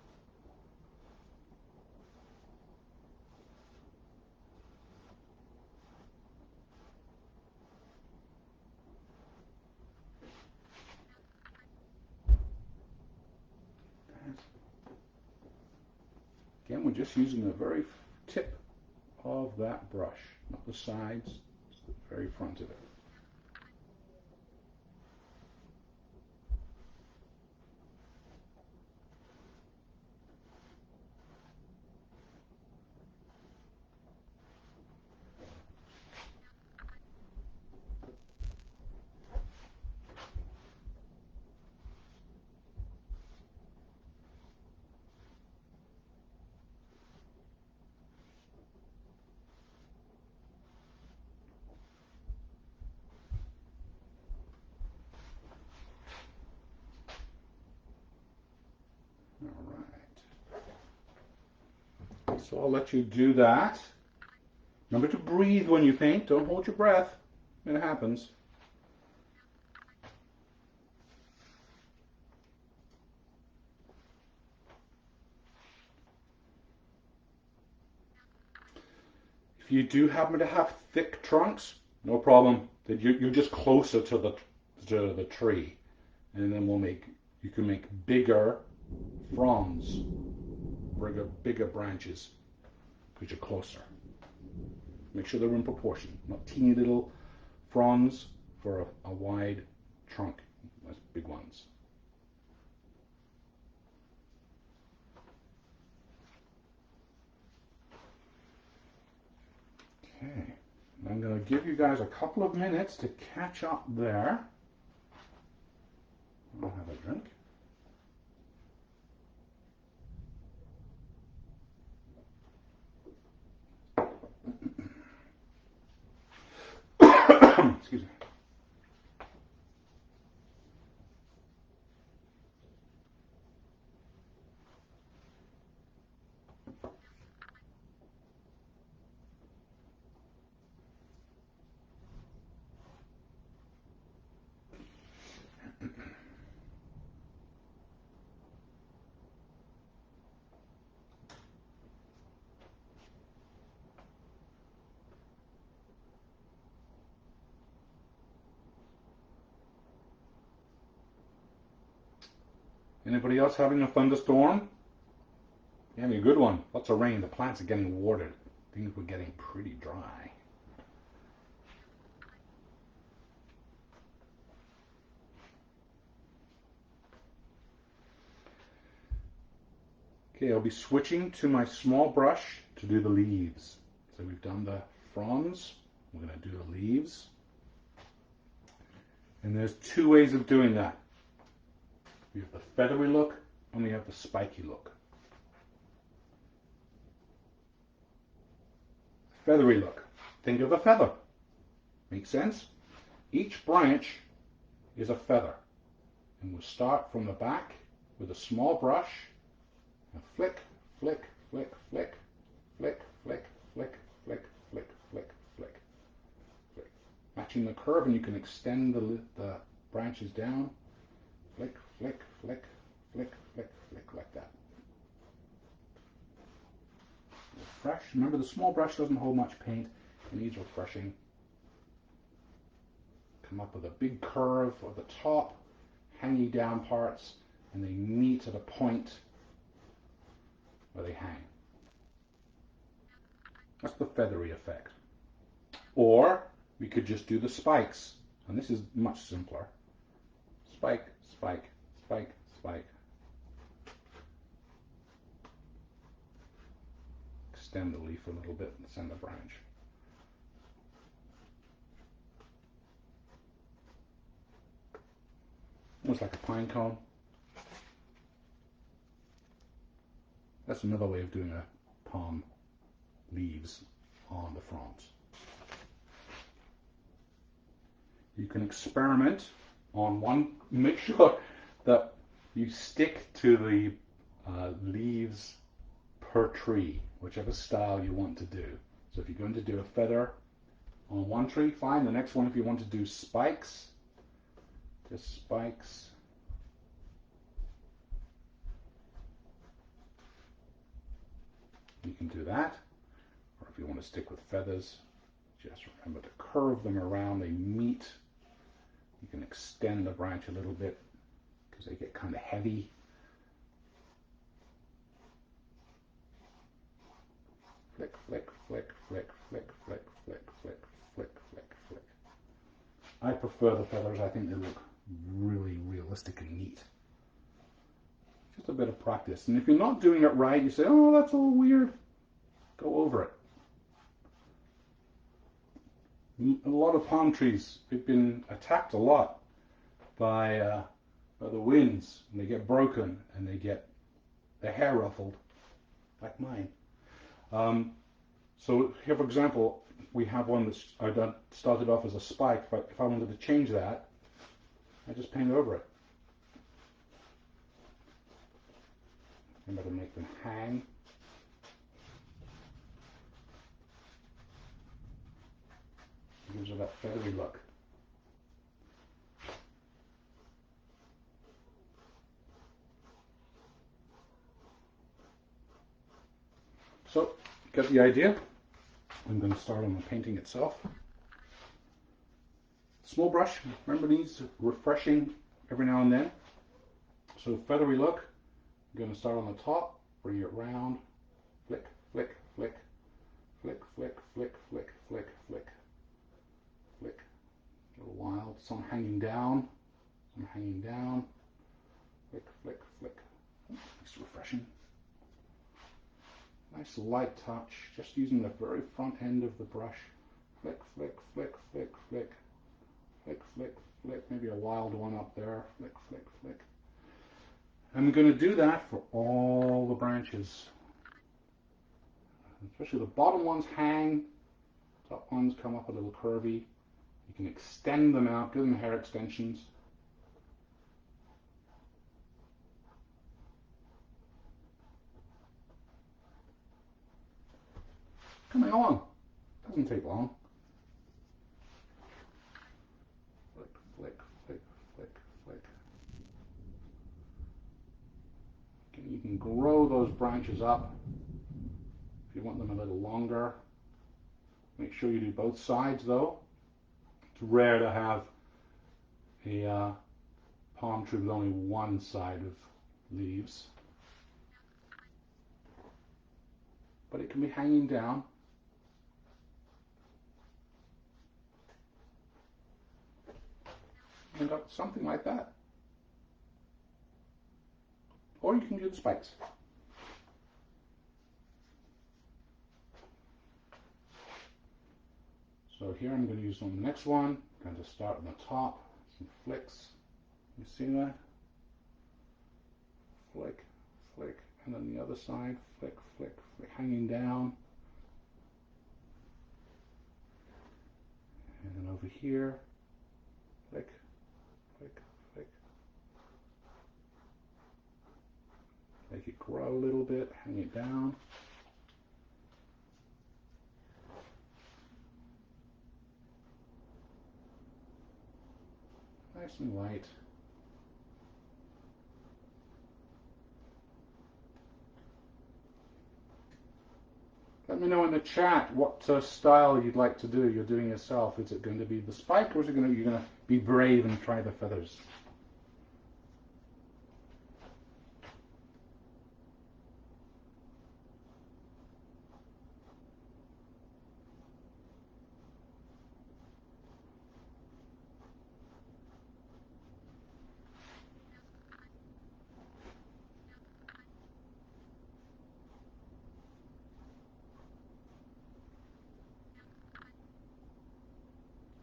Speaker 1: Again, we're just using the very tip of that brush, not the sides, just the very front of it. So I'll let you do that. Remember to breathe when you paint. Don't hold your breath. It happens. If you do happen to have thick trunks, no problem. You're just closer to the tree, and then you can make bigger fronds, bigger branches, because you're closer. Make sure they're in proportion, not teeny little fronds for a wide trunk. That's big ones. Okay, I'm going to give you guys a couple of minutes to catch up there. I'll have a drink. Excuse me. Anybody else having a thunderstorm? Having a good one. Lots of rain. The plants are getting watered. Things were getting pretty dry. Okay, I'll be switching to my small brush to do the leaves. So we've done the fronds. We're going to do the leaves. And there's two ways of doing that. We have the feathery look and we have the spiky look. Feathery look. Think of a feather. Make sense? Each branch is a feather. And we'll start from the back with a small brush and flick, flick, flick, flick, flick, flick, flick, flick, flick, flick, flick, flick. Matching the curve, and you can extend the branches down. Flick, flick, flick, flick, flick, flick, like that. Refresh. Remember, the small brush doesn't hold much paint. It needs refreshing. Come up with a big curve at the top, hanging down parts, and they meet at a point where they hang. That's the feathery effect. Or we could just do the spikes, and this is much simpler. Spike, spike, spike, spike. Extend the leaf a little bit and send the branch. Almost like a pine cone. That's another way of doing a palm leaves on the fronds. You can experiment on one. Make sure that you stick to the leaves per tree, whichever style you want to do. So if you're going to do a feather on one tree, fine. The next one, if you want to do spikes, just spikes. You can do that. Or if you want to stick with feathers, just remember to curve them around. They meet. You can extend the branch a little bit because they get kind of heavy. Flick, flick, flick, flick, flick, flick, flick, flick, flick, flick, flick. I prefer the feathers. I think they look really realistic and neat. Just a bit of practice. And if you're not doing it right, you say, oh, that's all weird. Go over it. A lot of palm trees, they've been attacked a lot by the winds, and they get broken, and they get their hair ruffled, like mine. So here, for example, we have one that's started off as a spike, but if I wanted to change that, I just paint over it. Remember to make them hang. It gives it that feathery look. So, get the idea. I'm going to start on the painting itself. Small brush, remember, needs refreshing every now and then. So feathery look. I'm going to start on the top, bring it round, flick, flick, flick, flick, flick, flick, flick, flick, flick, flick. A little wild. Some hanging down, some hanging down. Flick, flick, flick. It's refreshing. Nice light touch, just using the very front end of the brush. Flick, flick, flick, flick, flick, flick, flick, flick. Maybe a wild one up there. Flick, flick, flick. I'm going to do that for all the branches. Especially the bottom ones hang, top ones come up a little curvy. You can extend them out, give them hair extensions. Coming along. Doesn't take long. Flick, flick, flick, flick, flick. Okay, you can grow those branches up if you want them a little longer. Make sure you do both sides though. It's rare to have a palm tree with only one side of leaves. But it can be hanging down. End up something like that. Or you can do the spikes. So here I'm going to use on the next one. I'm going to start on the top, some flicks. You see that? Flick, flick, and then the other side, flick, flick, flick, hanging down. over here. Flick, flick, flick. Make it grow a little bit, hang it down. Nice and light. Let me know in the chat what style you'd like to do. You're doing yourself. Is it going to be the spike, or is it you're going to be brave and try the feathers?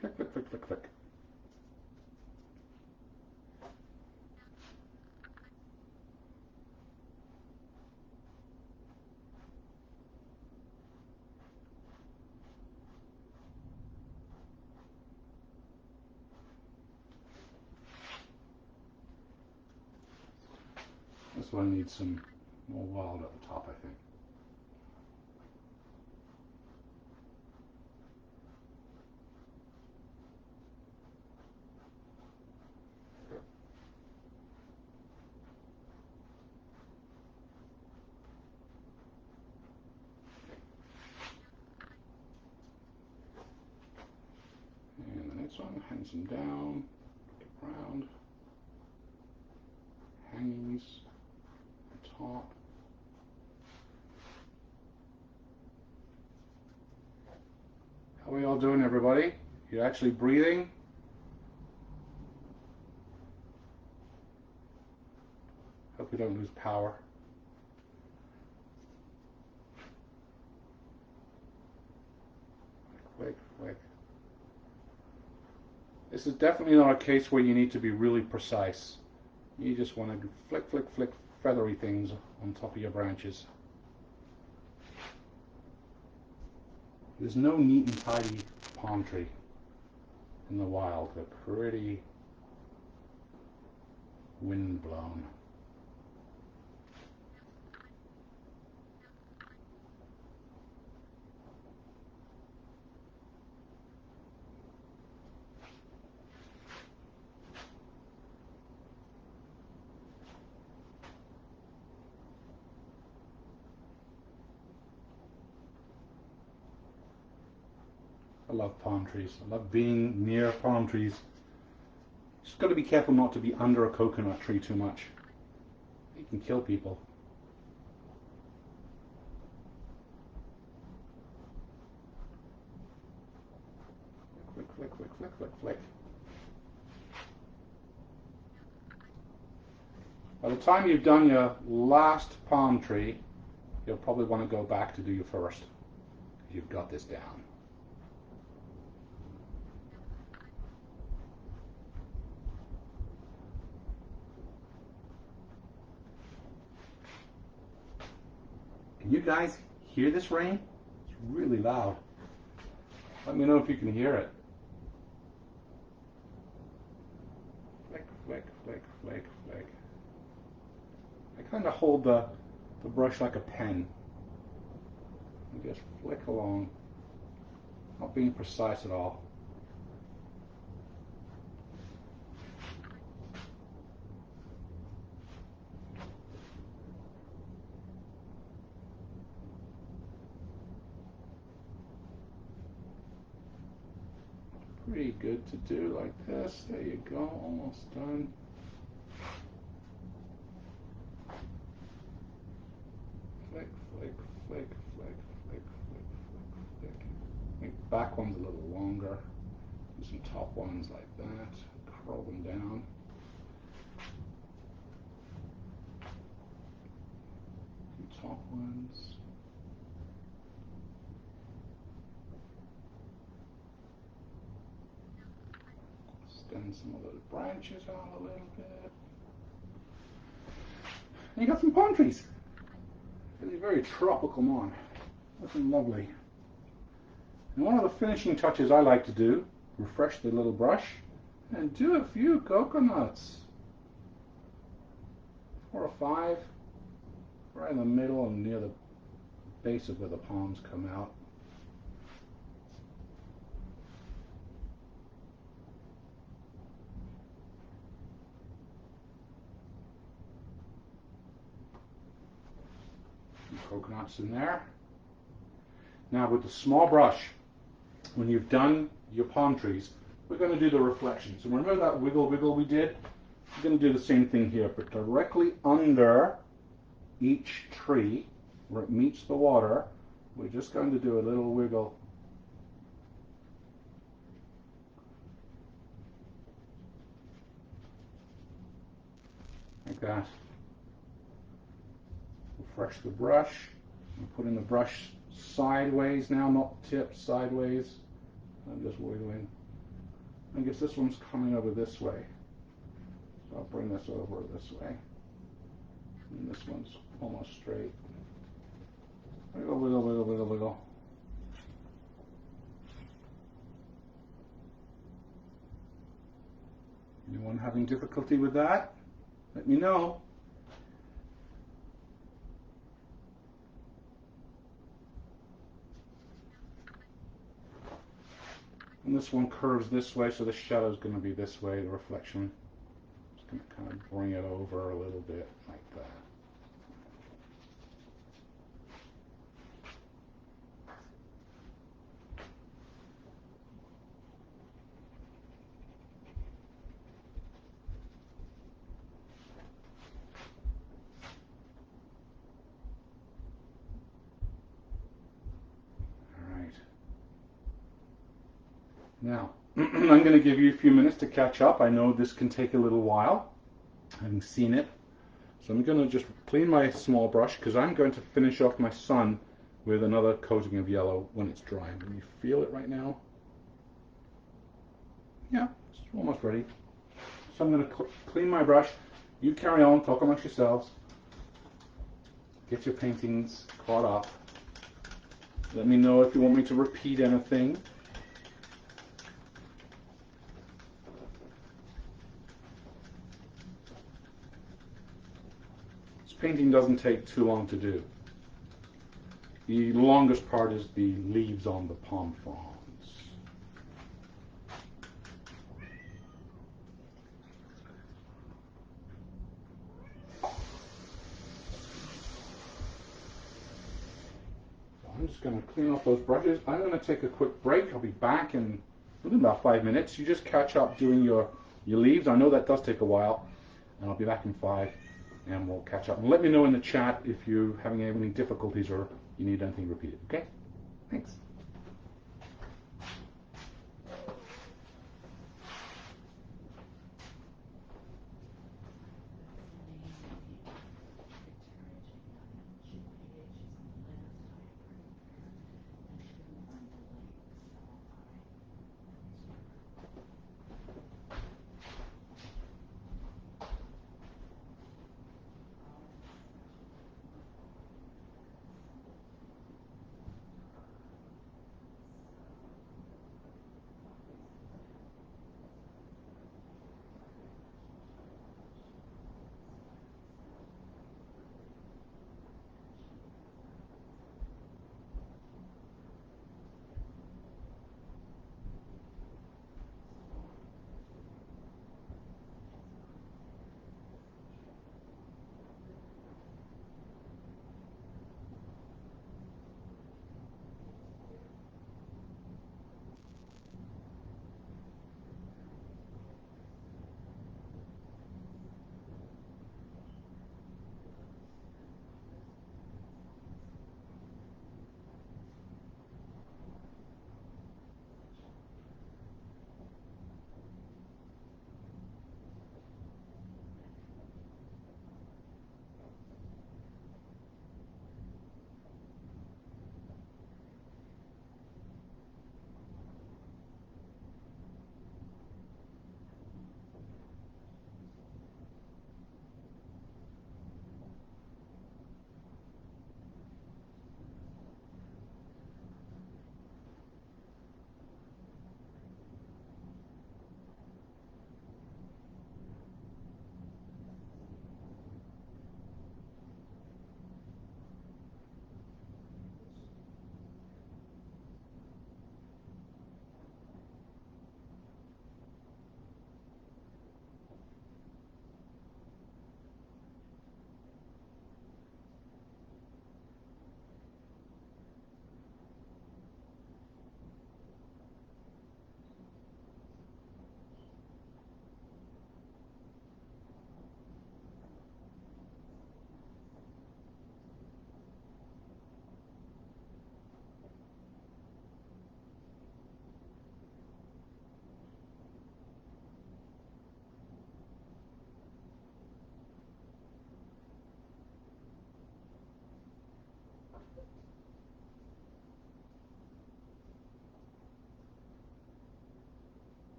Speaker 1: Flick, flick, flick, flick, flick. This one needs some more wild at the top, I think. And the next one, hangs them down, around, hangings, top. How are we all doing, everybody? You actually breathing? Hope we don't lose power. Flick, flick. This is definitely not a case where you need to be really precise. You just want to flick, flick, flick feathery things on top of your branches. There's no neat and tidy palm tree in the wild. They're pretty wind-blown. I love palm trees. I love being near palm trees. Just got to be careful not to be under a coconut tree too much. You can kill people. Flick, flick, flick, flick, flick, flick. By the time you've done your last palm tree, you'll probably want to go back to do your first. You've got this down. Can you guys hear this rain? It's really loud. Let me know if you can hear it. Flick, flick, flick, flick, flick. I kind of hold the brush like a pen. And just flick along. Not being precise at all. Pretty good to do like this. There you go, almost done. Flick, flick, flick, flick, flick, flick, flick, flick. Make the back ones a little longer. Do some top ones like that. Curl them down. Some top ones. Extend some of those branches out a little bit. And you got some palm trees. Really very tropical lawn. Looking lovely. And one of the finishing touches I like to do refresh the little brush and do a few coconuts. 4 or 5 right in the middle and near the base of where the palms come out. Some coconuts in there. Now with the small brush, when you've done your palm trees, we're going to do the reflections. So remember that wiggle we did? We're going to do the same thing here, but directly under each tree where it meets the water, we're just going to do a little wiggle. Like that. Refresh the brush. I'm putting the brush sideways now, not tip, sideways. I'm just wiggling. I guess this one's coming over this way. So I'll bring this over this way. And this one's almost straight. Wiggle, wiggle, wiggle, wiggle, wiggle. Anyone having difficulty with that? Let me know. And this one curves this way, so the shadow is going to be this way, the reflection. Just going to kind of bring it over a little bit like that. Now, I'm going to give you a few minutes to catch up. I know this can take a little while, having seen it. So I'm going to just clean my small brush because I'm going to finish off my sun with another coating of yellow when it's dry. Can you feel it right now? Yeah, it's almost ready. So I'm going to clean my brush. You carry on, talk amongst yourselves. Get your paintings caught up. Let me know if you want me to repeat anything. Painting doesn't take too long to do. The longest part is the leaves on the palm fronds. So I'm just going to clean off those brushes. I'm going to take a quick break. I'll be back in within about 5 minutes. You just catch up doing your leaves. I know that does take a while, and I'll be back in 5. And we'll catch up. And let me know in the chat if you're having any difficulties or you need anything repeated. Okay? Thanks.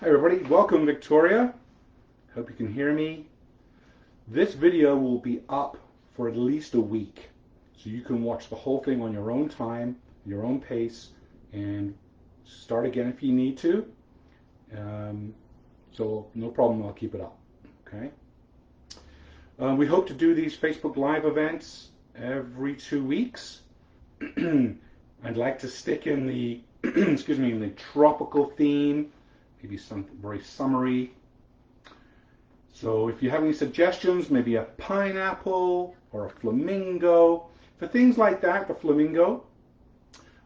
Speaker 1: Hi everybody, welcome Victoria. Hope you can hear me. This video will be up for at least a week, so you can watch the whole thing on your own time, your own pace, and start again if you need to. So no problem, I'll keep it up. Okay. We hope to do these Facebook Live events every 2 weeks. I'd like to stick in the excuse me, in the tropical theme, maybe something very summery. So if you have any suggestions, maybe a pineapple or a flamingo, for things like that, the flamingo,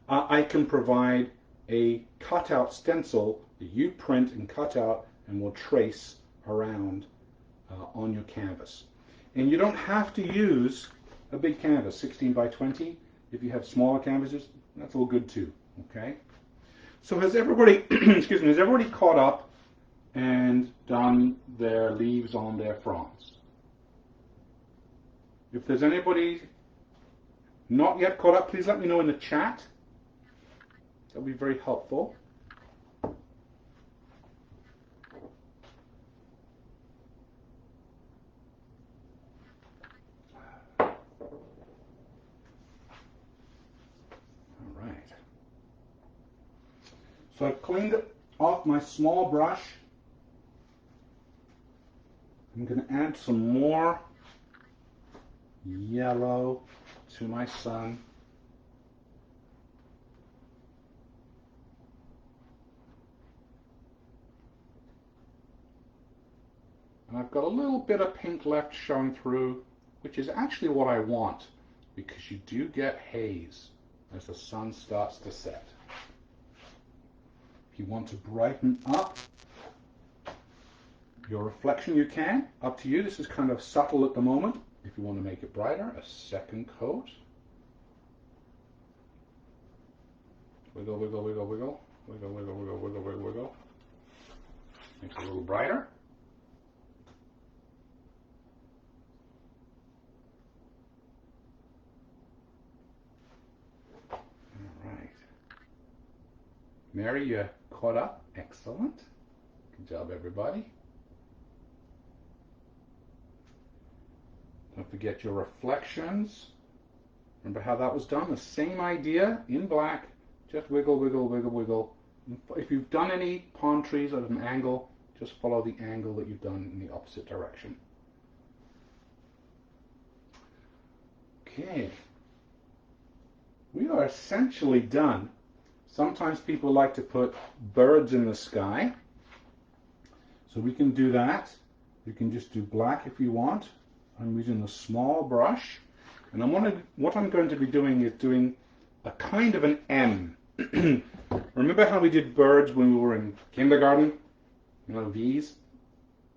Speaker 1: I can provide a cutout stencil that you print and cut out and will trace around on your canvas. And you don't have to use a big canvas, 16 by 20. If you have smaller canvases, that's all good too, okay? So has everybody, excuse me, has everybody caught up and done their leaves on their fronds? If there's anybody not yet caught up, please let me know in the chat. That would be very helpful. So I've cleaned off my small brush. I'm going to add some more yellow to my sun. And I've got a little bit of pink left showing through, which is actually what I want, because you do get haze as the sun starts to set. If you want to brighten up your reflection, you can. Up to you. This is kind of subtle at the moment. If you want to make it brighter, a second coat. Wiggle, wiggle, wiggle, wiggle. Wiggle, wiggle, wiggle, wiggle, wiggle, wiggle. Makes it a little brighter. All right. Mary, you caught up. Excellent. Good job, everybody. Don't forget your reflections. Remember how that was done? The same idea in black. Just wiggle, wiggle, wiggle, wiggle. If you've done any palm trees at an angle, just follow the angle that you've done in the opposite direction. Okay. We are essentially done. Sometimes people like to put birds in the sky. So we can do that. You can just do black if you want. I'm using a small brush. And what I'm going to be doing is doing a kind of an M. Remember how we did birds when we were in kindergarten? You know, V's?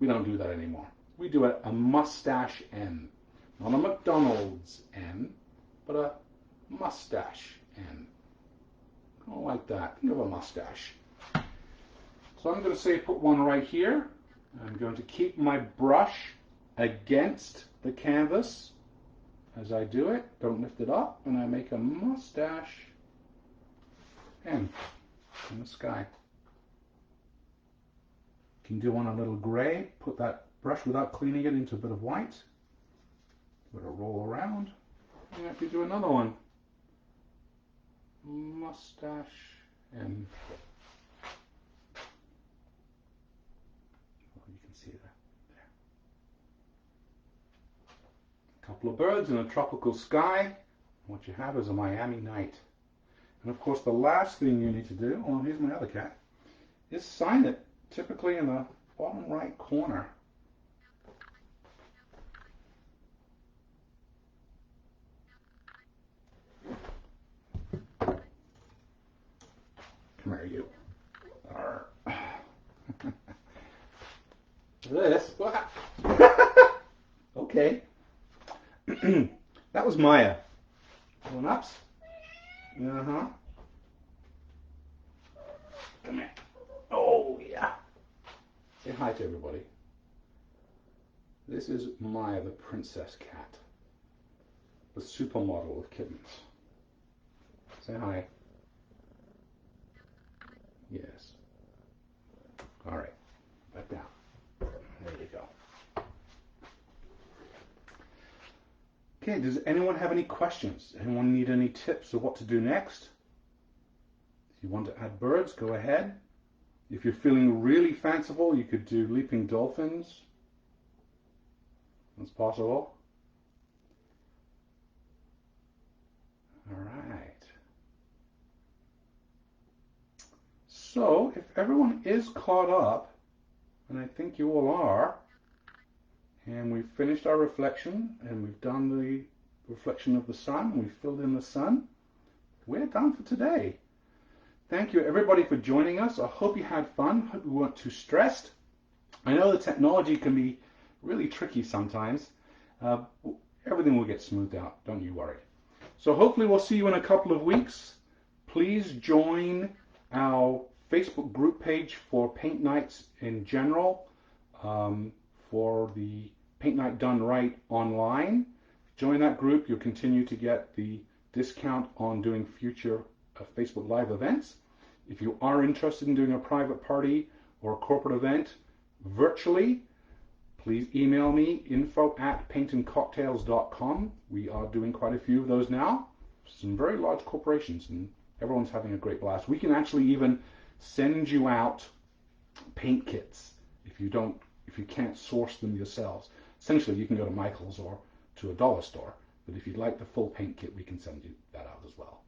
Speaker 1: We don't do that anymore. We do a mustache M. Not a McDonald's M, but a mustache M. Kind of like that. Think of a mustache. So I'm going to say put one right here. I'm going to keep my brush against the canvas as I do it. Don't lift it up, and I make a mustache M in the sky. You can do one a little gray. Put that brush without cleaning it into a bit of white. Let it roll around. And if you do another one, mustache M. Oh, you can see that there. A couple of birds in a tropical sky. What you have is a Miami night. And of course, the last thing you need to do, oh, here's my other cat, is sign it, typically in the bottom right corner. Come here, you. This. Okay. That was Maya. Going ups. Uh-huh. Come here. Oh, yeah. Say hi to everybody. This is Maya, the princess cat. The supermodel of kittens. Say hi. Yes. All right. Okay, does anyone have any questions? Anyone need any tips of what to do next? If you want to add birds, go ahead. If you're feeling really fanciful, you could do leaping dolphins. That's possible. All right. So if everyone is caught up, and I think you all are, and we've finished our reflection, and we've done the reflection of the sun, we've filled in the sun, we're done for today. Thank you everybody for joining us. I hope you had fun. Hope you weren't too stressed. I know the technology can be really tricky sometimes. Everything will get smoothed out, don't you worry. So hopefully we'll see you in a couple of weeks. Please join our Facebook group page for paint nights in general, for the Paint Night Done Right online. Join that group. You'll continue to get the discount on doing future Facebook Live events. If you are interested in doing a private party or a corporate event virtually, please email me, info@paintandcocktails.com. We are doing quite a few of those now. Some very large corporations, and everyone's having a great blast. We can actually even send you out paint kits if you can't source them yourselves. Essentially, you can go to Michael's or to a dollar store, but if you'd like the full paint kit, we can send you that out as well.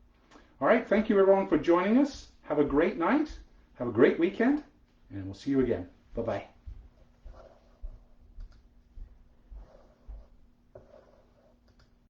Speaker 1: All right, thank you everyone for joining us. Have a great night, have a great weekend, and we'll see you again. Bye-bye.